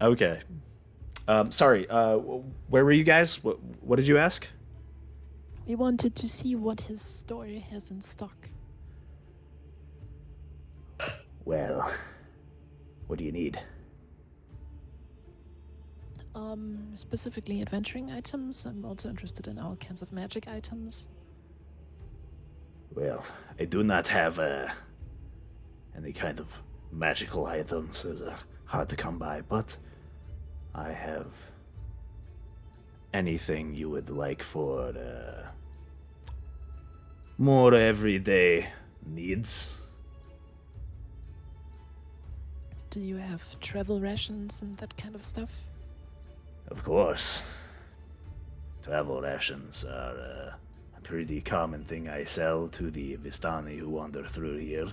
Okay. Sorry. Where were you guys? What did you ask? We wanted to see what his store has in stock. Well, what do you need? Specifically adventuring items. I'm also interested in all kinds of magic items. Well, I do not have any kind of magical items. Those are hard to come by, but I have anything you would like for more everyday needs. Do you have travel rations and that kind of stuff? Of course. Travel rations are a pretty common thing I sell to the Vistani who wander through here.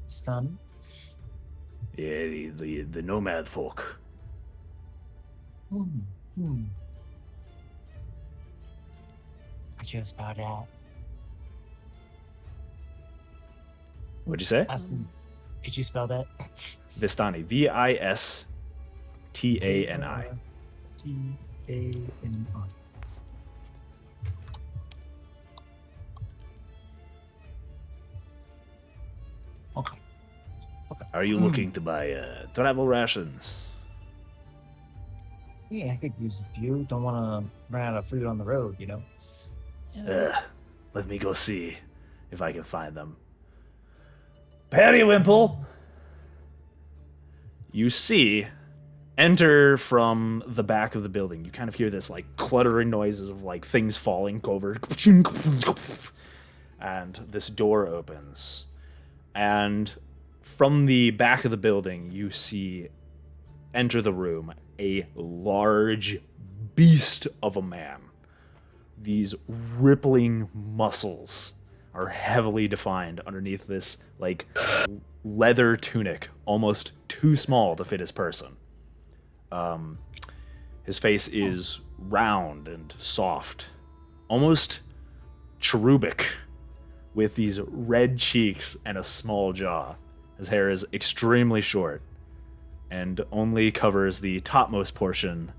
Stun. Yeah, the nomad folk. I just found out. What'd you say? Asking, could you spell that? Vistani. Vistani. Tani. Okay. Are you looking to buy travel rations? Yeah, I could use a few. Don't want to run out of food on the road, you know? Let me go see if I can find them. Periwimple! you see enter from the back of the building. You kind of hear this like cluttering noises of like things falling over. And this door opens. And from the back of the building, you see enter the room a large beast of a man. These rippling muscles are heavily defined underneath this like leather tunic, almost too small to fit his person. His face is round and soft, almost cherubic, with these red cheeks and a small jaw. His hair is extremely short and only covers the topmost portion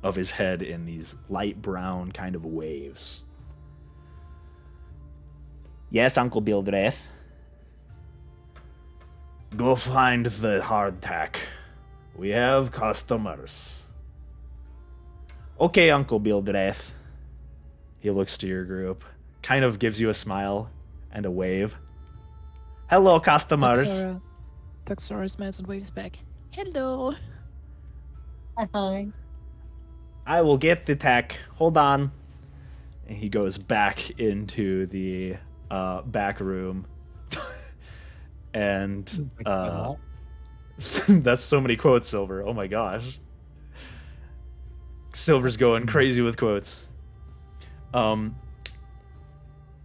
of his head in these light brown kind of waves. Yes, Uncle Bildreth. Go find the hardtack. We have customers. Okay, Uncle Bildreth. He looks to your group, kind of gives you a smile and a wave. Hello, customers. Thuxora smiles and waves back. Hello. Hi. I will get the tech. Hold on. And he goes back into the back room. And that's so many quotes, Silver. Oh my gosh. Silver's going crazy with quotes.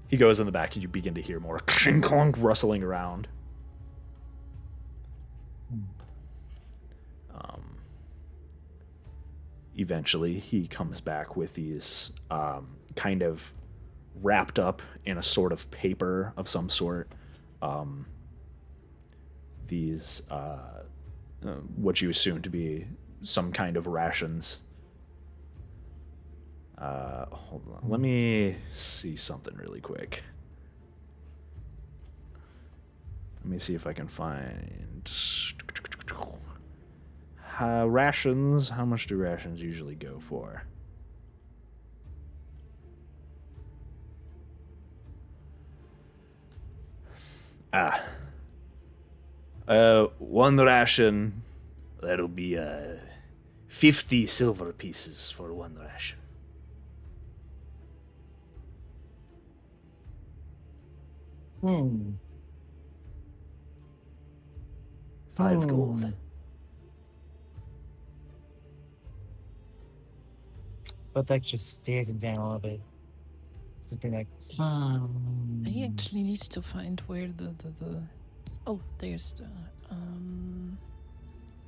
He goes in the back and you begin to hear more clink-clonk rustling around. Eventually, he comes back with these kind of wrapped up in a sort of paper of some sort. These, what you assume to be some kind of rations. Hold on. Let me see something really quick. Let me see if I can find... rations. How much do rations usually go for? One ration, that'll be 50 silver pieces for one ration. Hmm. 5 gold. But that just stares him down a little bit. Just be like, I actually need to find where the oh, there's the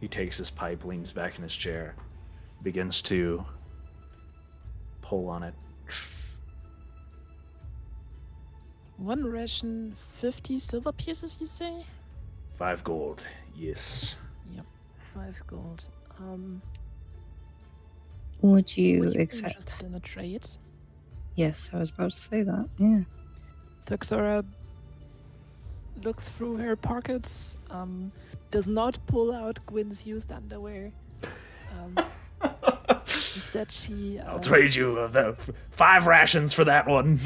He takes his pipe, leans back in his chair, begins to pull on it. one ration, 50 silver pieces, you say? 5 gold, yes. Yep, 5 gold. Would you Would you be accept? interested in a trade? Yes, I was about to say that. Yeah. Thuxora looks through her pockets, does not pull out Gwyn's used underwear. Instead, she... I'll trade you the 5 rations for that one.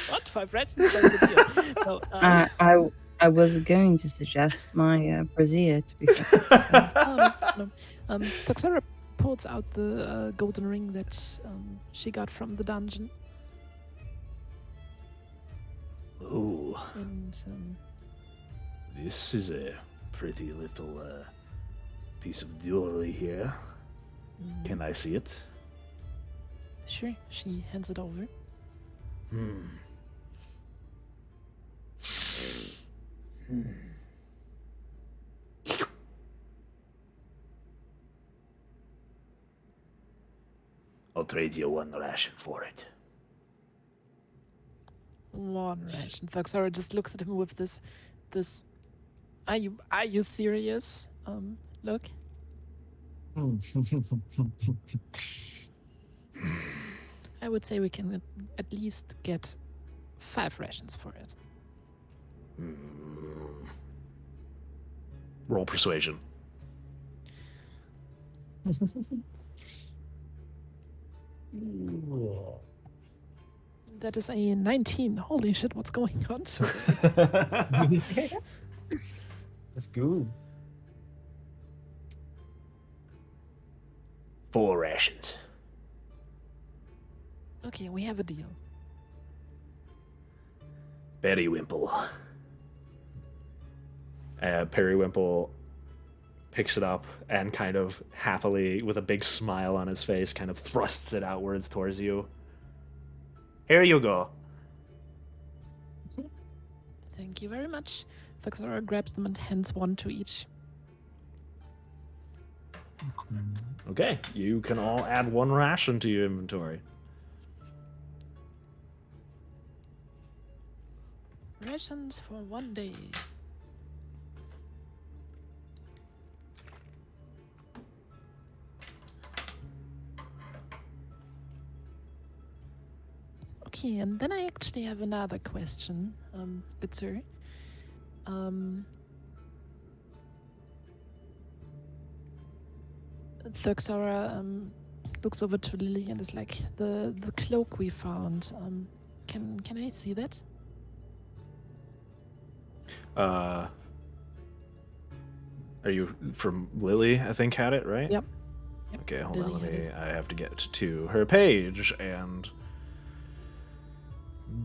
What? 5 rations? That's a deal. No, I was going to suggest my brassiere, to be fair. no. Thuxora pulls out the golden ring that she got from the dungeon. Ooh, And this is a pretty little piece of jewelry here. Can I see it? sure, she hands it over. I'll trade you 1 ration for it. 1 ration. Thuxora just looks at him with this are you serious? Look. I would say we can at least get 5 rations for it. Roll persuasion. That is a 19. Holy shit, what's going on? That's good. 4 rations. Okay, we have a deal. Periwimple. Periwimple picks it up and kind of happily, with a big smile on his face, kind of thrusts it outwards towards you. Here you go. Thank you very much. Thuxora grabs them and hands one to each. Okay, you can all add 1 ration to your inventory. Rations for 1 day. Okay, and then I actually have another question, good sir. Thuxora looks over to Lily and is like, the cloak we found. Can I see that? Are you from Lily? I think had it right. Yep. Okay, hold Lily on. had it. I have to get to her page and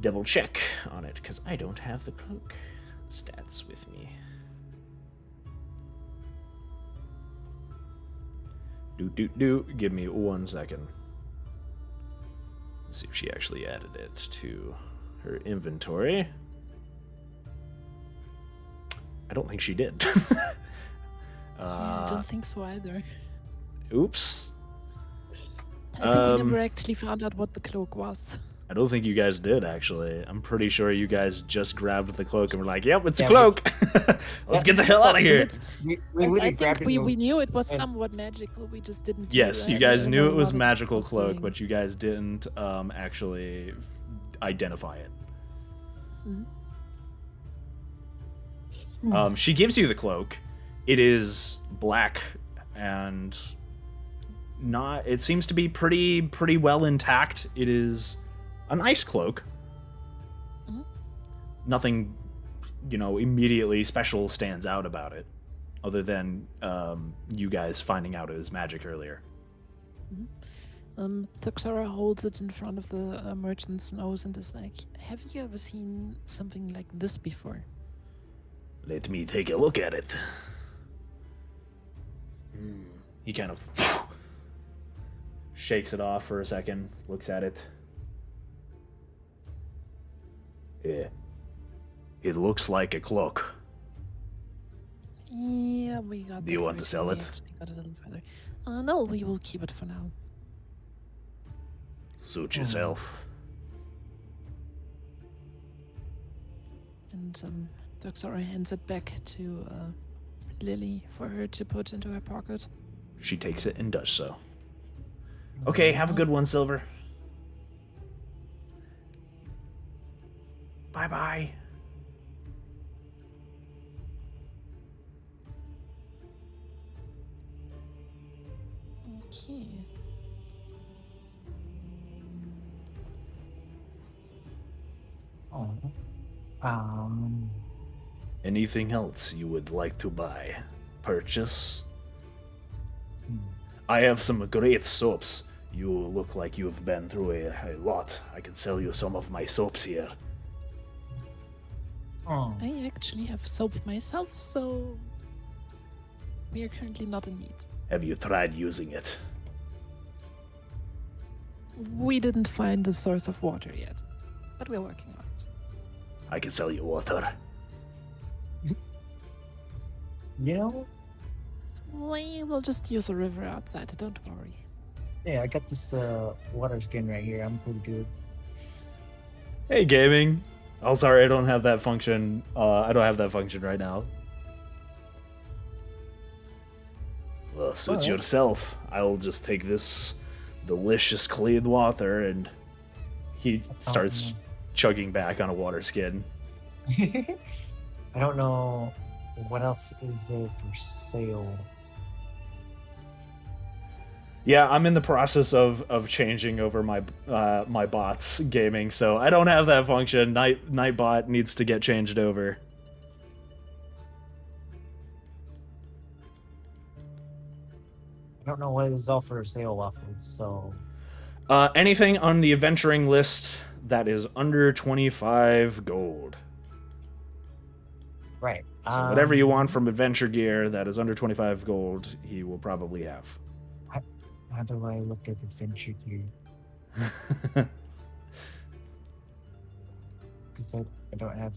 double check on it because I don't have the cloak stats with me. Give me 1 second. Let's see if she actually added it to her inventory. I don't think she did. Yeah, I don't think so either. Oops. I think we never actually found out what the cloak was. I don't think you guys did, actually. I'm pretty sure you guys just grabbed the cloak and were like, yep, it's a Yeah, cloak. Let's get the hell out of here. We I literally think grabbed we it. knew it was and- somewhat magical. We just didn't. Yes, you know guys knew it was what magical was cloak, doing. but you guys didn't actually identify it. Mhm. She gives you the cloak. It is black and not. It seems to be pretty well intact. It is a nice cloak. Mhm. Nothing, immediately special stands out about it, other than you guys finding out it was magic earlier. Thuxora holds it in front of the merchant's nose and is like, "Have you ever seen something like this before?" Let me take a look at it. He kind of shakes it off for a second, looks at it. Yeah. It looks like a cloak. Yeah, we got. Do you that want to first sell and we it? actually got a little further. No, we will keep it for now. Suit yourself. And Thuxora hands it back to Lily for her to put into her pocket. She takes it and does so. Okay, have a good one, Silver. Bye-bye. Okay. Oh. Anything else you would like to buy? Purchase? I have some great soaps. You look like you've been through a lot. I can sell you some of my soaps here. Oh. I actually have soap myself, so we are currently not in need. Have you tried using it? We didn't find the source of water yet, but we're working on it. I can sell you water. You know, We will just use a river outside, don't worry. yeah, I got this water skin right here. I'm pretty good. Hey, gaming. Oh, sorry, I don't have that function. I don't have that function right now. Well, suit Alright. yourself. I'll just take this delicious clean water, and he starts chugging back on a water skin. I don't know what else is there for sale. Yeah, I'm in the process of changing over my my bots gaming, so I don't have that function. Nightbot needs to get changed over. I don't know what is all for sale waffles, so Anything on the adventuring list that is under 25 gold. right. So whatever you want from adventure gear that is under 25 gold, he will probably have. How do I look at adventure gear? Because I don't have.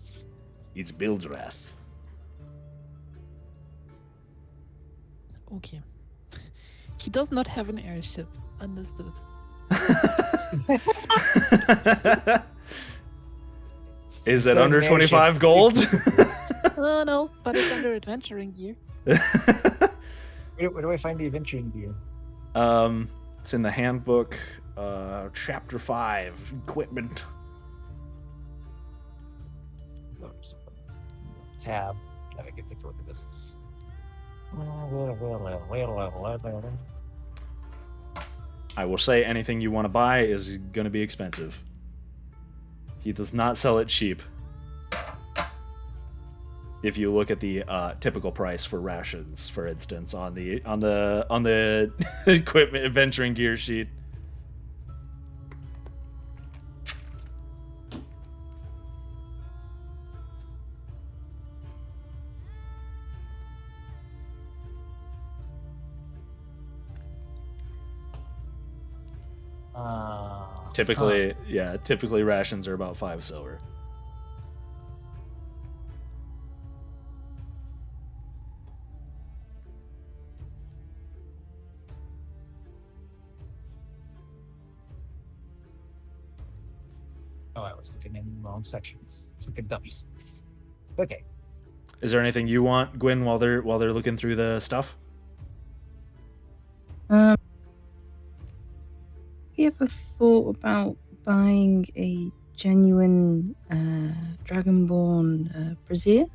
It's Bildrath. Okay. He does not have an airship. Understood. Is it under 25 gold? Oh no, but it's under adventuring gear. Where do I find the adventuring gear? It's in the handbook, chapter 5, equipment. Oops. Tab. Let me get to look at this. I will say anything you want to buy is going to be expensive. He does not sell it cheap. If you look at the typical price for rations, for instance, on the equipment adventuring gear sheet. Typically rations are about 5 silver. Oh, I was looking in the wrong section. It's like a dummy. Okay. Is there anything you want, Gwyn, while they're looking through the stuff? Have you ever thought about buying a genuine Dragonborn brazier?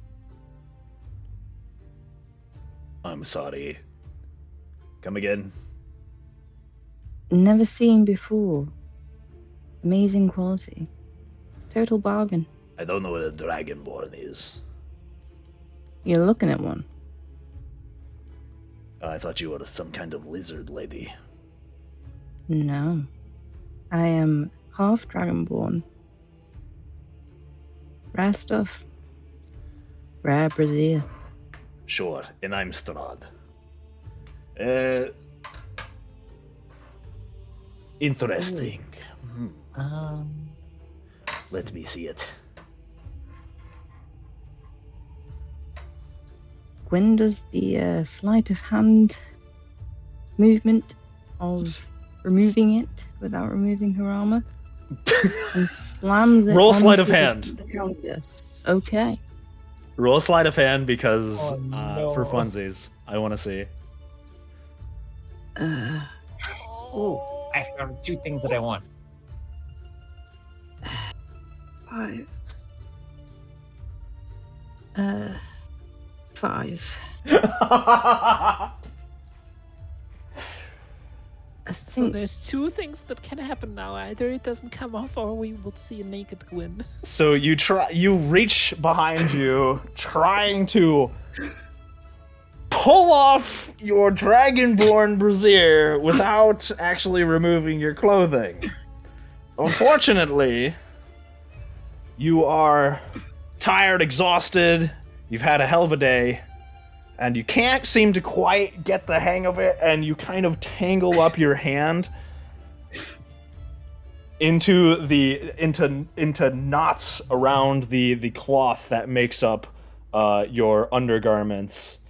I'm sorry. Come again. Never seen before. Amazing quality. Total bargain. I don't know what a Dragonborn is. You're looking at one. I thought you were some kind of lizard lady. No. I am half Dragonborn. Rare stuff. Rare brazier. Sure, and I'm Strahd. Interesting. Let me see it. Gwyn does the sleight of hand movement of removing it without removing her armor and slams it. Roll sleight of onto hand. The counter. Okay. Roll a sleight of hand because no. for funsies, I want to see. Ooh, I found 2 things that I want. 5. 5. I So think there's 2 things that can happen now. Either it doesn't come off, or we will see a naked Gwyn. So you reach behind you, trying to pull off your Dragonborn brazier without actually removing your clothing. Unfortunately, you are tired, exhausted, you've had a hell of a day, and you can't seem to quite get the hang of it, and you kind of tangle up your hand into knots around the cloth that makes up your undergarments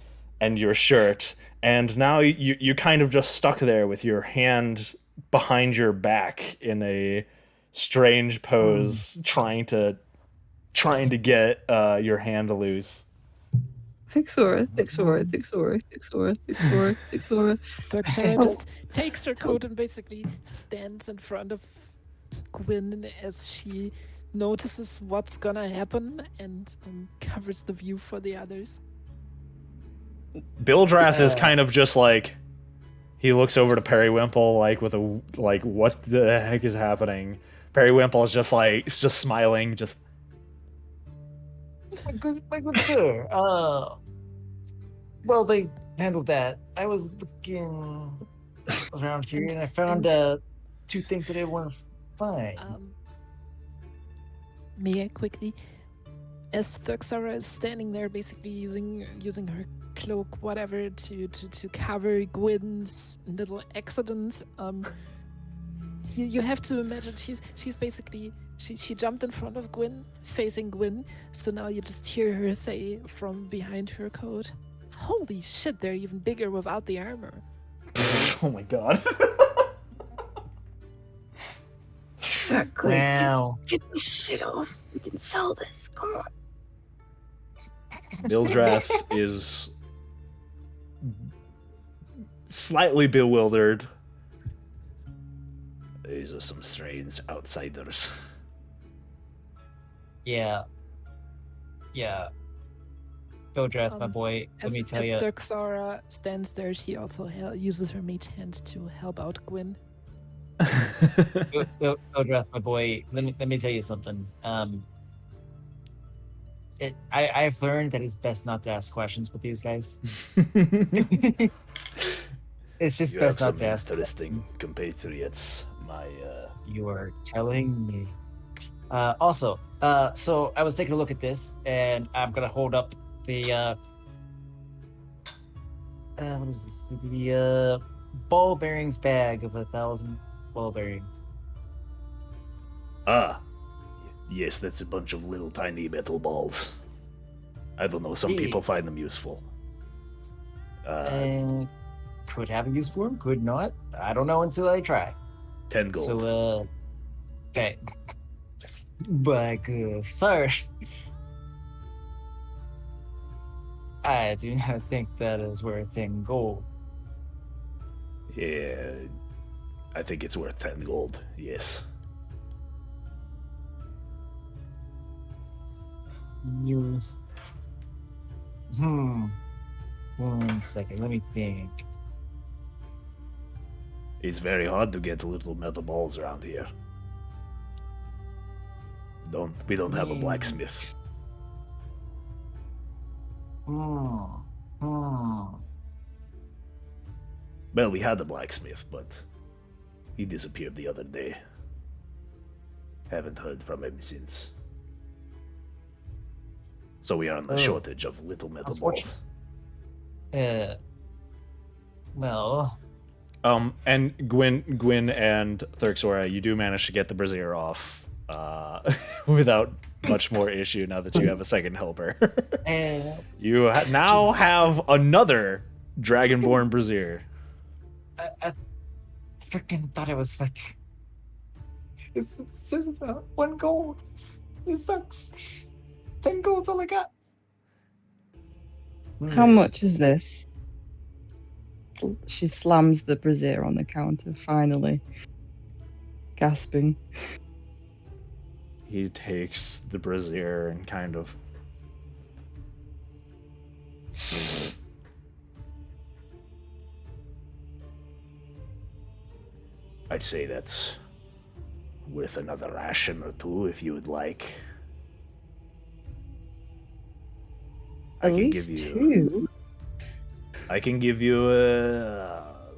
and your shirt, and now you kind of just stuck there with your hand behind your back in a strange pose, trying to get your hand loose. Thixora. Thuxera just takes her coat and basically stands in front of Gwyn as she notices what's gonna happen and covers the view for the others. Bildrath is kind of just like, he looks over to Periwimple with a what the heck is happening? Periwimple is just smiling, just. My good sir. Well, they handled that. I was looking. around here, and I And- found and- 2 things that I want to find. May I quickly, as Thuxara is standing there, basically using her cloak, whatever, to cover Gwyn's little accidents. You have to imagine she's basically she jumped in front of Gwyn, facing Gwyn. So now you just hear her say from behind her coat, "Holy shit, they're even bigger without the armor." Oh my god. Exactly. Wow. Get this shit off. We can sell this. Come on. Bildrath is slightly bewildered. These are some strange outsiders. Yeah. Bildrath, my Um, boy, let As me tell you. Thuxara stands there, she also uses her mage hand to help out Gwyn. Bildrath, my boy, let me tell you something. I've learned that it's best not to ask questions with these guys. It's just You have best not some to ask. interesting compatriots. You are telling me. Also, so I was taking a look at this, and I'm gonna hold up the what is this? The ball bearings bag of 1,000 ball bearings. Yes, that's a bunch of little tiny metal balls. I don't know, some Yeah. people find them useful. And could have a use for them, could not. I don't know until I try. 10 gold. So, okay. But, sir, I do not think that is worth 10 gold. Yeah, I think it's worth 10 gold, yes. You. 1 second, let me think. It's very hard to get little metal balls around here. We don't have a blacksmith. Hmm. Well, we had a blacksmith, but he disappeared the other day. Haven't heard from him since. So we are in a Oh. shortage of little metal balls. Well, And Gwyn and Thuxora, you do manage to get the brazier off without much more issue now that you have a second helper. You now have another Dragonborn brazier. I freaking thought it was like. It says it's 1 gold. This sucks. 10 gold's all I got. How much is this? She slams the brazier on the counter, finally. Gasping. He takes the brazier and kind of I'd say that's worth another ration or 2 if you would like. At least 2. I can give you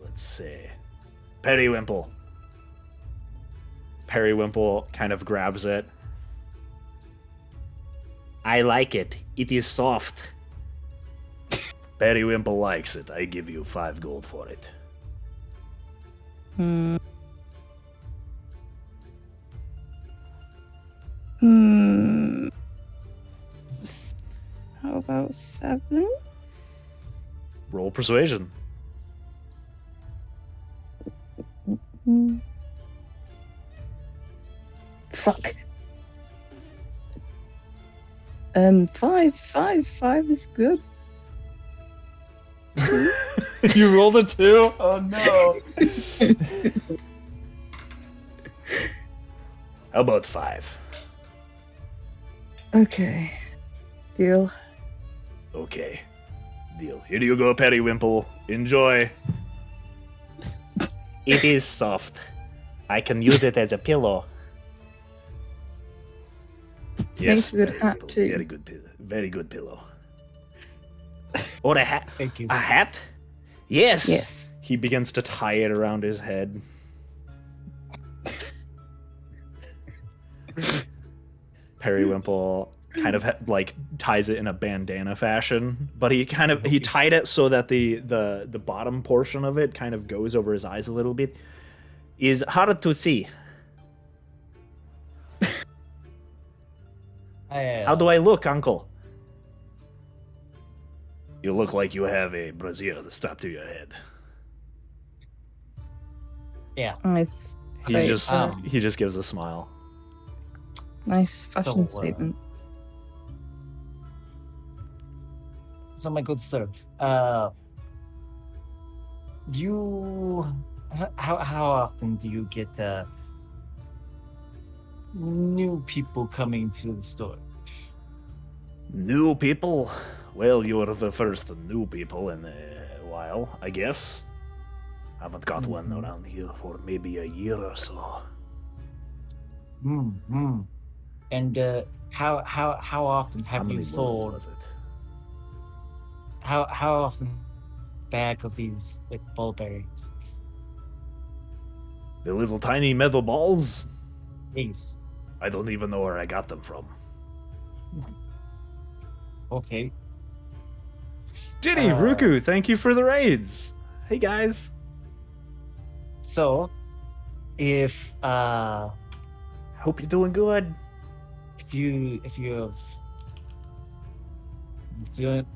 let's see. Periwimple. Periwimple kind of grabs it. I like it. It is soft. Periwimple likes it. I give you 5 gold for it. How about 7? Roll persuasion. Fuck. 5 is good. You rolled a 2? Oh no. How about 5? Okay. Deal. Okay. Deal. Here you go, Periwimple. Enjoy. It is soft. I can use it as a pillow. Yes, Makes a good hat, Periwimple. too. Very good pillow. Very good pillow. Or a hat. Thank you. A hat? Yes. Yes. He begins to tie it around his head. Periwinkle kind of like ties it in a bandana fashion, but he tied it so that the bottom portion of it kind of goes over his eyes a little bit. Is hard to see. How do I look, Uncle? You look like you have a brazier strapped to your head. Yeah. Nice. He Great. just gives a smile. Nice fashion So, statement. So, my good sir, how often do you get new people coming to the store? New people? Well, you're the first new people in a while, I guess. Haven't got one around here for maybe a year or so. Mm-hmm. And how often How have many you sold? bullets was it? How often bag of these like bulberries? The little tiny metal balls? Yes. I don't even know where I got them from. Okay. Diddy, Ruku, thank you for the raids. Hey guys. So, if Hope you're doing good. if you have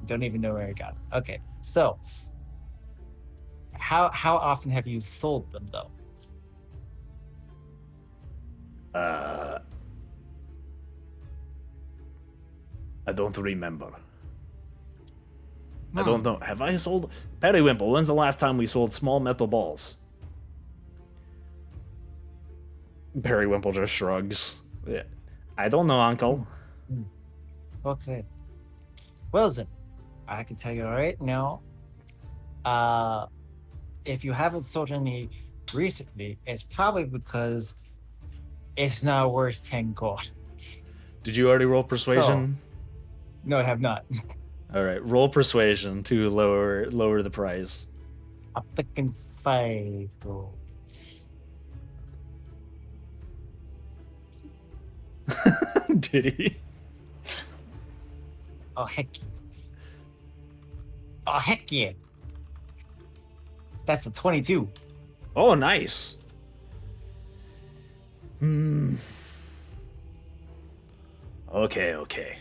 don't even know where I got it. Okay. So, how often have you sold them though? I don't remember. I don't know. Have I sold Periwinkle? When's the last time we sold small metal balls? Periwinkle just shrugs. Yeah. I don't know, Uncle. Okay. Well then, I can tell you right now. If you haven't sold any recently, it's probably because it's not worth 10 gold. Did you already roll persuasion? No, I have not. All right, roll persuasion to lower the price. I'm thinking 5 gold. Did he? Oh heck! Oh heck yeah! That's a 22. Oh, nice. Okay.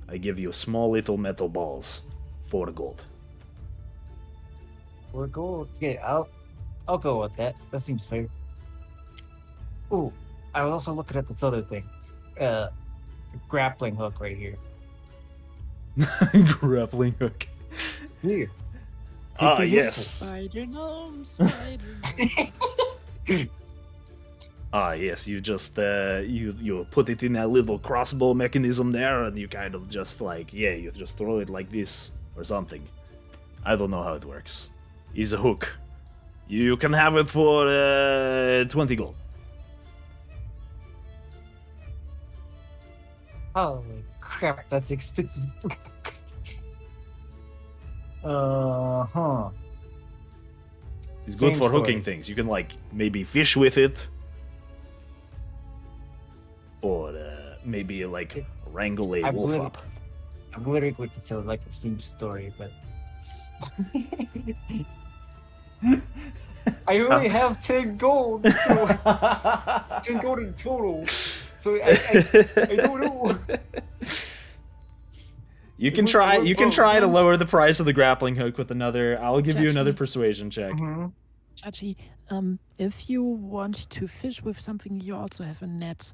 I give you small little metal balls. 4 gold. 4 gold. Yeah, I'll go with that. That seems fair. Ooh, I was also looking at this other thing. Grappling hook right here. Grappling hook. Here. Ah, Could be yes. Spider gnome, spider gnome. Ah, yes. You just you put it in that little crossbow mechanism there, and you kind of just like you just throw it like this or something. I don't know how it works. It's a hook. You can have it for 20 gold. Holy crap, that's expensive. It's Same good for story. hooking things. You can like maybe fish with it, or maybe like wrangle a I've wolf literally- up. I'm literally going to tell like the same story, but I only have 10 gold, so 10 gold in total. So I don't know. You can Wait, try. what- You can what- try to what? lower the price of the grappling hook with another. I'll give you another Chachi. persuasion check. Mhm. Chachi, if you want to fish with something, you also have a net.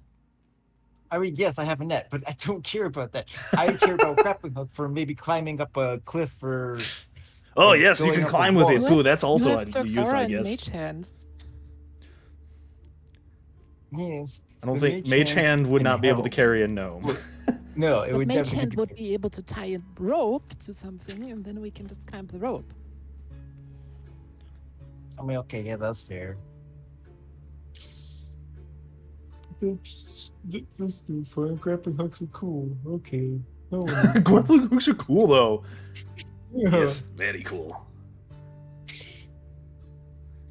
I mean, yes, I have a net, but I don't care about that. I care about grappling hook for maybe climbing up a cliff or. Oh Like yes, you going can up a climb with wall. it too. That's also you a have use, Thuxara I and guess. Mage Hand. Yes. I don't the think Mage Hand would can not be able to help. carry a gnome. No, it But would Mage definitely Hand be- would be able to tie a rope to something, and then we can just climb the rope. I mean, okay, yeah, that's fair. That's too fun. Grappling hooks are cool. Okay. No, Grappling hooks are cool though. Yes, very cool.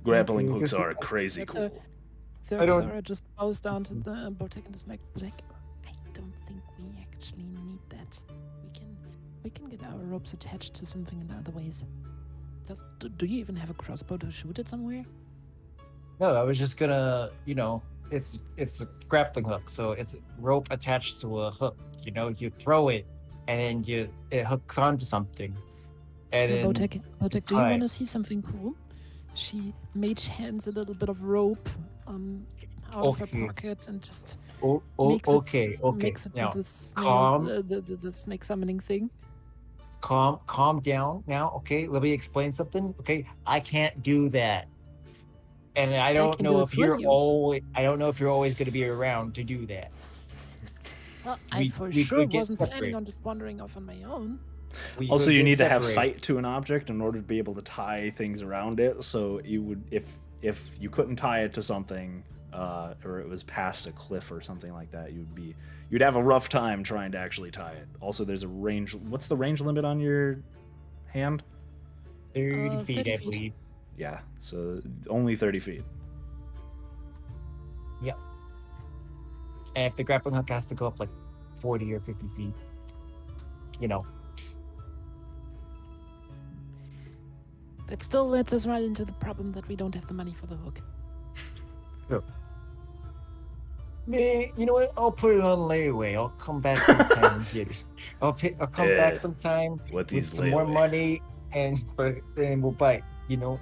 Grappling Okay, hooks this- are crazy But cool. Thurxara just bows down to the Botek and is like, I don't think we actually need that. We can get our ropes attached to something in other ways. Do you even have a crossbow to shoot it somewhere? No, I was just gonna, it's a grappling hook, so it's a rope attached to a hook. You throw it, and then it hooks onto something, and then Botek, do you tie. want to see something cool? She mage hands a little bit of rope out of her Okay. pocket and just Okay, makes it now with the snail, calm. the snake summoning thing. Calm down now. Okay, let me explain something. Okay, I can't do that, and I don't can know do it if for you're you. always. I don't know if you're always going to be around to do that. Well, I We- for we sure could get wasn't planning separate. on just wandering off on my own. We Also, could you get need to have separate. sight to an object in order to be able to tie things around it. So you would, if you couldn't tie it to something, or it was past a cliff or something like that, you'd have a rough time trying to actually tie it. Also, there's a range. What's the range limit on your hand? 30 feet, 30 I feet. believe. Yeah, so only 30 feet. And if the grappling hook has to go up like 40 or 50 feet, That still lets us right into the problem that we don't have the money for the hook. Man, you know what? I'll put it on layaway. I'll come back sometime and get it. I'll come Yeah. back sometime What with is some more layaway? money, and we'll buy it. You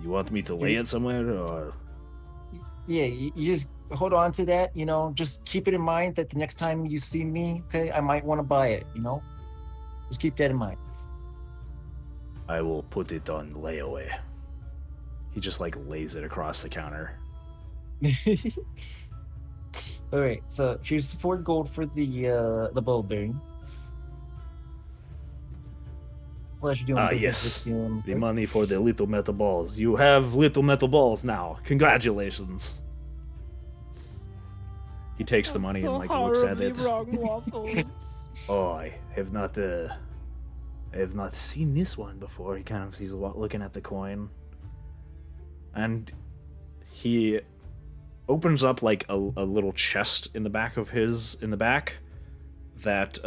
want me to lay it somewhere, or Yeah, you just hold on to that. Just keep it in mind that the next time you see me, okay, I might want to buy it. Just keep that in mind. I will put it on layaway. He just lays it across the counter. All right, so here's 4 gold for the bow bearing. Pleasure doing business Yes. with you. The money for the little metal balls. You have little metal balls now. Congratulations. He takes the money and looks at it. Wrong waffles. Oh, I have not seen this one before. He's looking at the coin, and he opens up a little chest in the back that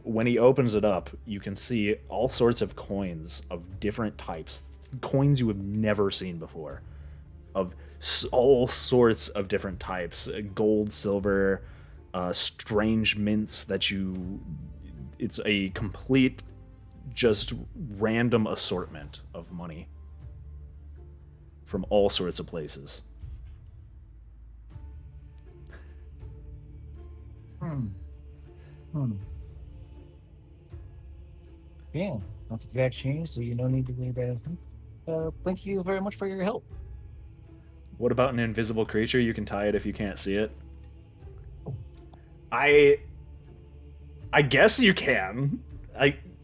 when he opens it up, you can see all sorts of coins of different types, coins you have never seen before, of all sorts of different types, gold, silver, strange mints it's a complete, just random assortment of money from all sorts of places. Yeah, that's exact change, so you don't need to worry about anything. Thank you very much for your help. What about an invisible creature? You can tie it if you can't see it. I guess you can.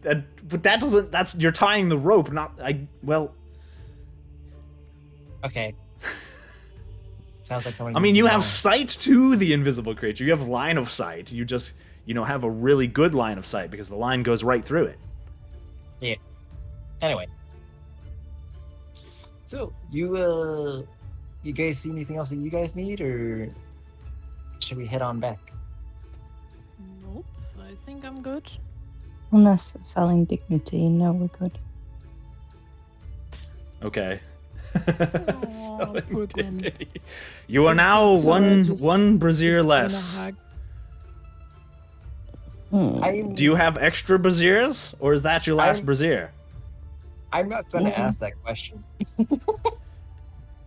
But that doesn't. That's you're tying the rope, not. Okay. Sounds like someone. I mean, you have using sight to the invisible creature. You have line of sight. You just, have a really good line of sight because the line goes right through it. Yeah. Anyway. So you guys see anything else that you guys need, or should we head on back? Nope, I think I'm good. Unless they're selling dignity, no, we're good. Okay. Aw, poor Gwen. You are now So one brazier Gives Gwen a less. hug. Hmm. Do you have extra braziers, or is that your last brazier? I'm not going to Yeah. ask that question.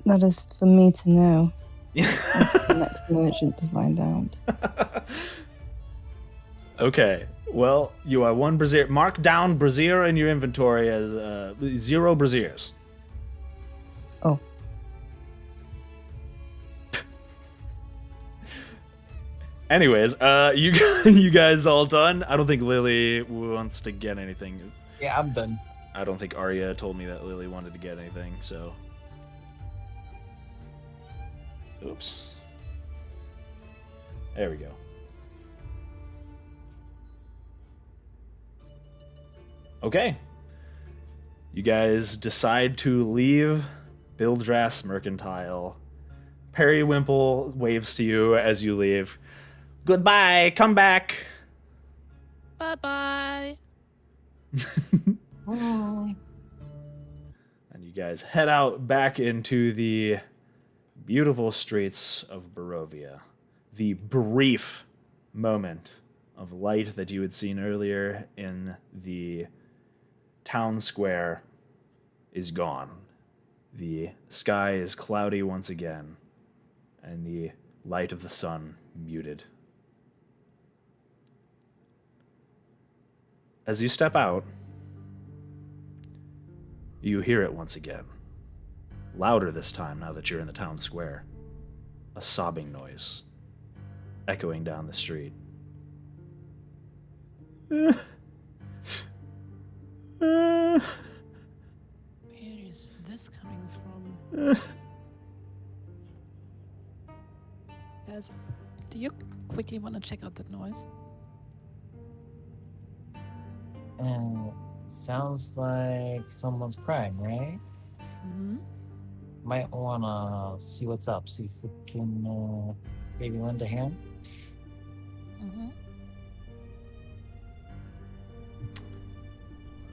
That is for me to know. That's the next merchant to find out. Okay. Well, you are one brazier. Mark down brazier in your inventory as 0 braziers. Oh. Anyways, you guys all done? I don't think Lily wants to get anything. Yeah, I'm done. I don't think Arya told me that Lily wanted to get anything, so. Oops. There we go. Okay. You guys decide to leave Bildrass Mercantile. Periwimple waves to you as you leave. Goodbye, come back. Bye-bye. Oh. And you guys head out back into the beautiful streets of Barovia. The brief moment of light that you had seen earlier in the town square is gone. The sky is cloudy once again, and the light of the sun muted. As you step out, you hear it once again. Louder this time now that you're in the town square. A sobbing noise echoing down the street. Where is this coming from? Guys, do you quickly want to check out that noise? Sounds like someone's crying, right? Mm-hmm. Might wanna see what's up. See if we can maybe lend a hand. Mm-hmm.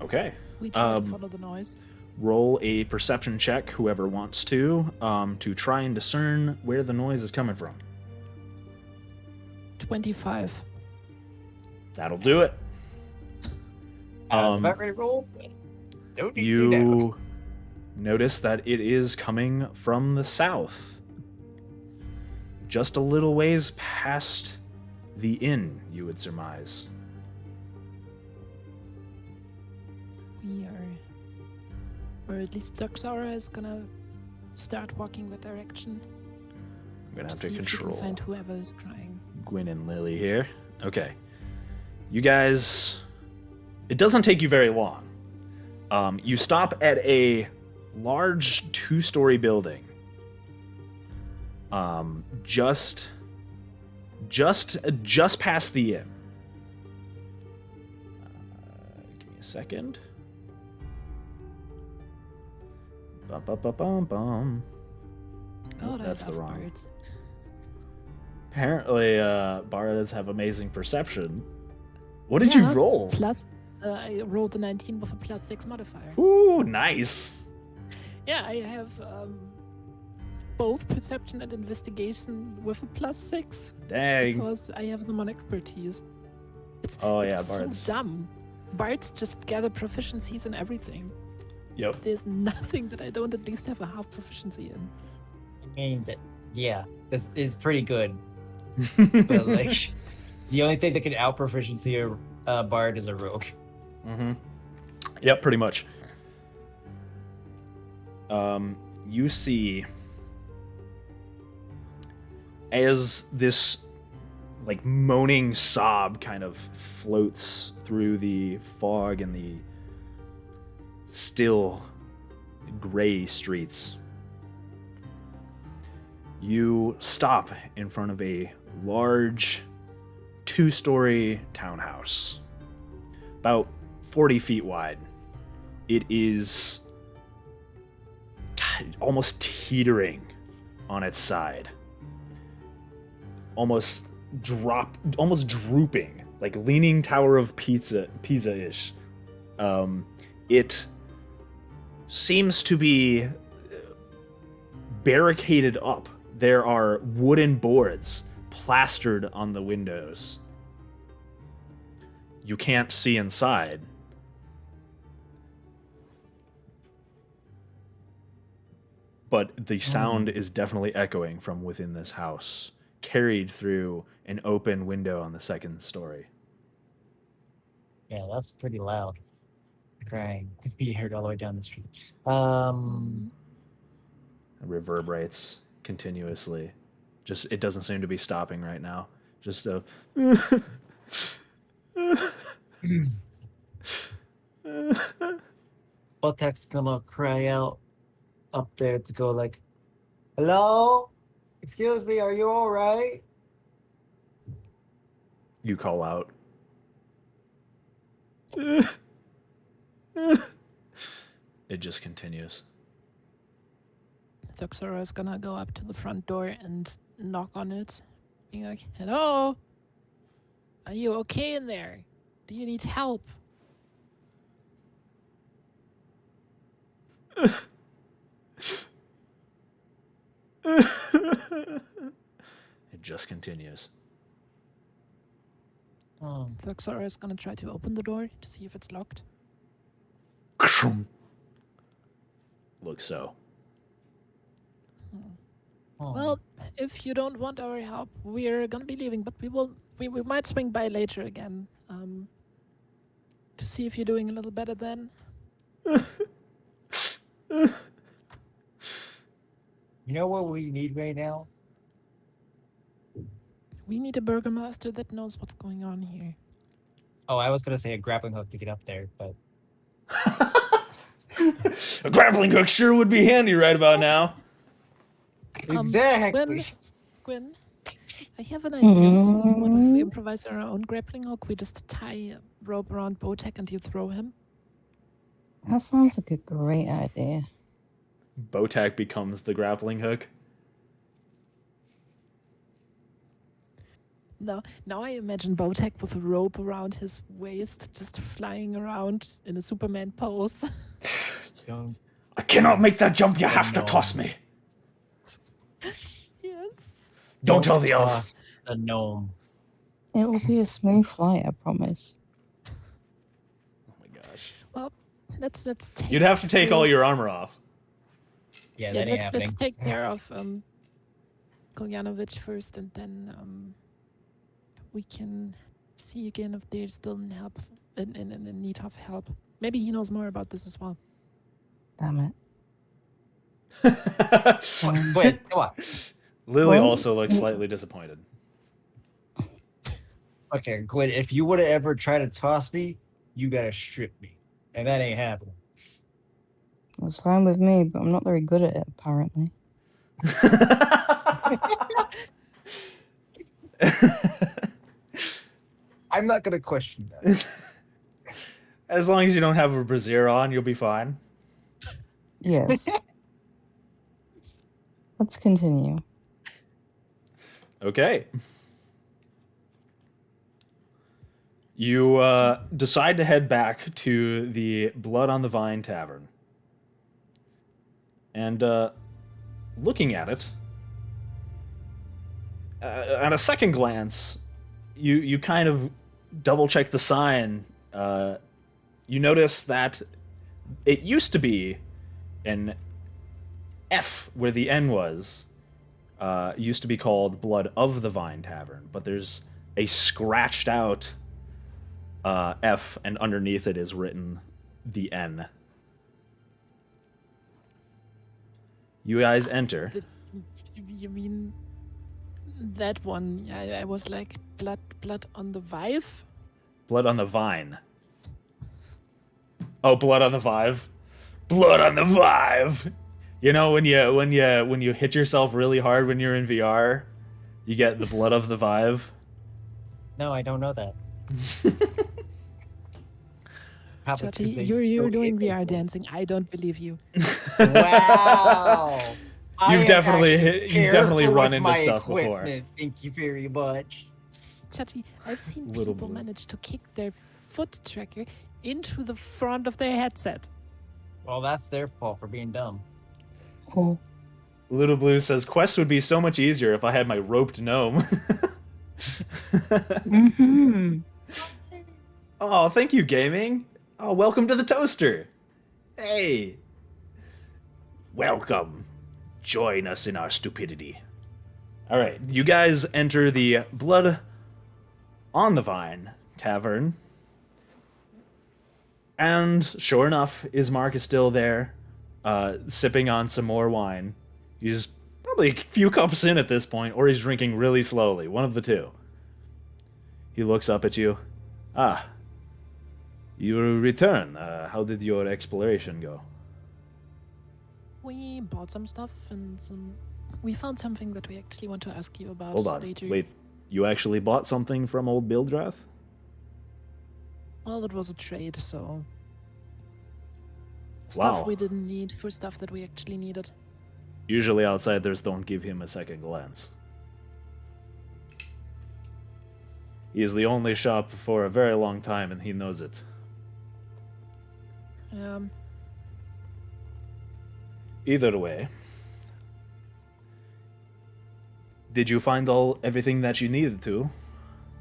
Okay. We try to follow the noise. Roll a perception check, whoever wants to try and discern where the noise is coming from. 25. That'll do it. About ready to roll? Don't need to now. You notice that it is coming from the south. Just a little ways past the inn, you would surmise. We are... Or at least Duxara is gonna start walking that direction. I'm going to have see to if she can control find whoever is crying. Gwyn and Lily here. Okay. You guys... It doesn't take you very long. You stop at a large 2-story building. Just past the inn. Give me a second. Bum, bum, bum, bum, bum. God, I that's the love wrong. birds. Apparently, bards have amazing perception. What did you Yeah, roll? Plus, I rolled a 19 with a +6 modifier. Ooh, nice. Yeah, I have both perception and investigation with a +6 Dang. because I have them on expertise. It's, Oh, it's yeah, so bards. dumb. Bards just gather proficiencies in everything. Yep. There's nothing that I don't at least have a half proficiency in. I mean, yeah, this is pretty good. But like, the only thing that can out proficiency a bard is a rogue. Mm-hmm. Yep, pretty much. You see, as this like moaning sob kind of floats through the fog and the still gray streets, you stop in front of a large 2-story townhouse, about 40 feet wide. It is almost teetering on its side, almost drooping, like Leaning Tower of Pisa-ish. It seems to be barricaded up. There are wooden boards plastered on the windows. You can't see inside. But the sound is definitely echoing from within this house, carried through an open window on the 2nd story. Yeah, that's pretty loud. Crying to be heard all the way down the street. It reverberates continuously. Just, it doesn't seem to be stopping right now. Just a... Botek's gonna cry out up there to go like, "Hello? Excuse me, are you alright?" You call out. It just continues. Thuxora is gonna go up to the front door and knock on it, being like, "Hello? Are you okay in there? Do you need help?" It just continues. Thuxora is gonna try to open the door to see if it's locked. Looks so. Well, if you don't want our help, we're gonna be leaving, but we might swing by later again, to see if you're doing a little better then. You know what we need right now? We need a burgomaster that knows what's going on here. Oh, I was gonna say a grappling hook to get up there, but A grappling hook sure would be handy right about now. exactly. Gwen, I have an idea. What if we improvise our own grappling hook? We just tie a rope around Botek and you throw him. That sounds like a great idea. Botak becomes the grappling hook. Now I imagine Botek with a rope around his waist, just flying around in a Superman pose. I cannot make that jump. You have to toss me. Yes. Don't tell the elf. toss the gnome. It'll be a smooth flight, I promise. Oh my gosh. Well, let's take. You'd have to take all first- your armor off. Yeah, Yeah, that ain't happening. let's take care of Koljanovic first, and then we can see again if they're still in need of help. Maybe he knows more about this as well. Damn it. Wait, come on. Lily Well, also looks slightly disappointed. Okay, Gwen, if you would have ever tried to toss me, you gotta strip me. And that ain't happening. It was fine with me, but I'm not very good at it, apparently. I'm not gonna question that. As long as you don't have a brassiere on, you'll be fine. Yes. Let's continue. Okay. You decide to head back to the Blood on the Vine Tavern. And looking at it, at a second glance, you kind of double check the sign. You notice that it used to be an F where the N was. Used to be called Blood of the Vine Tavern, but there's a scratched out F, and underneath it is written the N. You guys enter. You mean that one? I was like blood on the vive. Blood on the Vine. Oh, Blood on the Vive. Blood on the Vive. You know when you hit yourself really hard when you're in VR, you get the Blood of the Vive. No, I don't know that. Probably 'cause Chatty, they you're don't doing hit VR people. dancing. I don't believe you. Wow. I You've am definitely actually you've definitely careful run with into my stuff before. equipment. Thank you very much. Chatty, I've seen Little people blue. manage to kick their foot tracker into the front of their headset. Well, that's their fault for being dumb. Oh, Little Blue says quests would be so much easier if I had my roped gnome. mm-hmm. Oh, thank you, gaming. Oh, welcome to the toaster. Hey. Welcome. Join us in our stupidity. All right, you guys enter the Blood on the Vine Tavern. And sure enough, Ismark is still there, sipping on some more wine. He's probably a few cups in at this point, or he's drinking really slowly. One of the two. He looks up at you. Ah, you return. How did your exploration go? We bought some stuff and we found something that we actually want to ask you about Hold on. later. Wait, you actually bought something from old Bildrath? Well, it was a trade, so Stuff Wow. we didn't need for stuff that we actually needed. Usually outsiders don't give him a second glance. He is the only shop for a very long time, and he knows it. Either way, did you find everything that you needed to?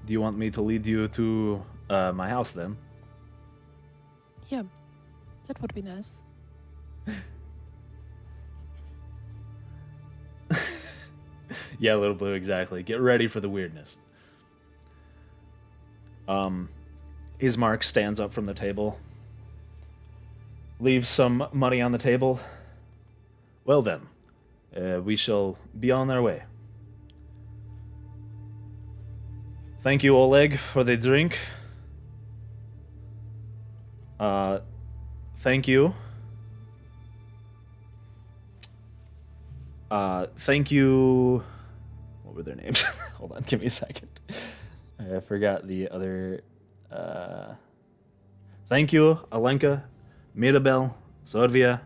Do you want me to lead you to my house then? Yeah, that would be nice. Yeah, Little Blue, exactly. Get ready for the weirdness. Ismark stands up from the table, leaves some money on the table. Well then, we shall be on our way. Thank you, Oleg, for the drink. Thank you. Thank you. What were their names? Hold on, give me a second. I forgot the other. Thank you, Alenka, Mirabel, Sorvia.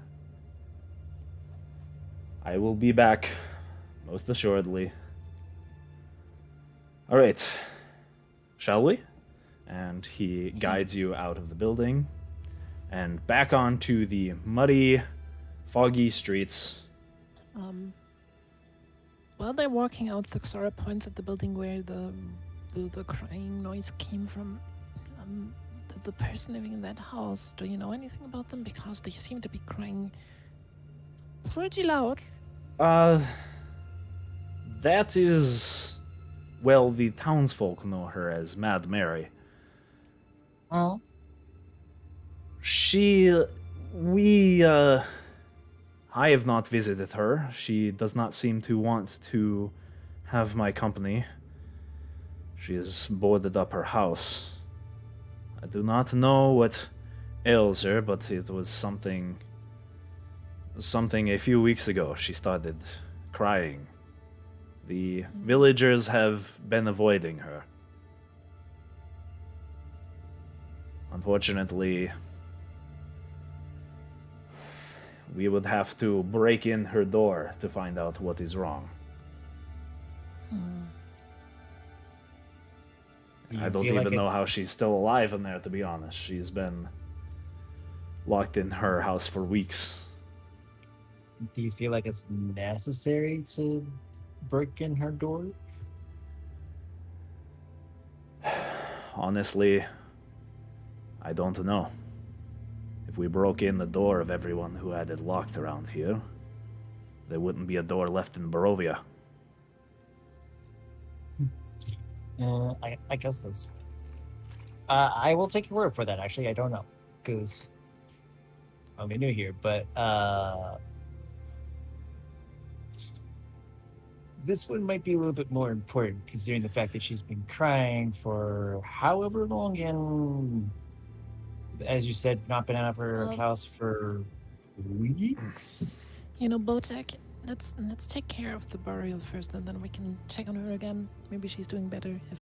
I will be back, most assuredly. All right, shall we? And he guides you out of the building and back onto the muddy, foggy streets. While they're walking out, Thuxora points at the building where the crying noise came from. The person living in that house, do you know anything about them? Because they seem to be crying pretty loud. That is... Well, the townsfolk know her as Mad Mary. Oh. I have not visited her. She does not seem to want to have my company. She has boarded up her house. I do not know what ails her, but it was something a few weeks ago. She started crying. The villagers have been avoiding her. Unfortunately, we would have to break in her door to find out what is wrong. I don't even know how she's still alive in there, to be honest. She's been locked in her house for weeks. Do you feel like it's necessary to break in her door? Honestly, I don't know. If we broke in the door of everyone who had it locked around here, there wouldn't be a door left in Barovia. I guess that's... I will take your word for that, actually. I don't know. Because I'm new here, but... this one might be a little bit more important, considering the fact that she's been crying for however long and, as you said, not been out of her house for weeks. You know, Botek, let's take care of the burial first, and then we can check on her again. Maybe she's doing better if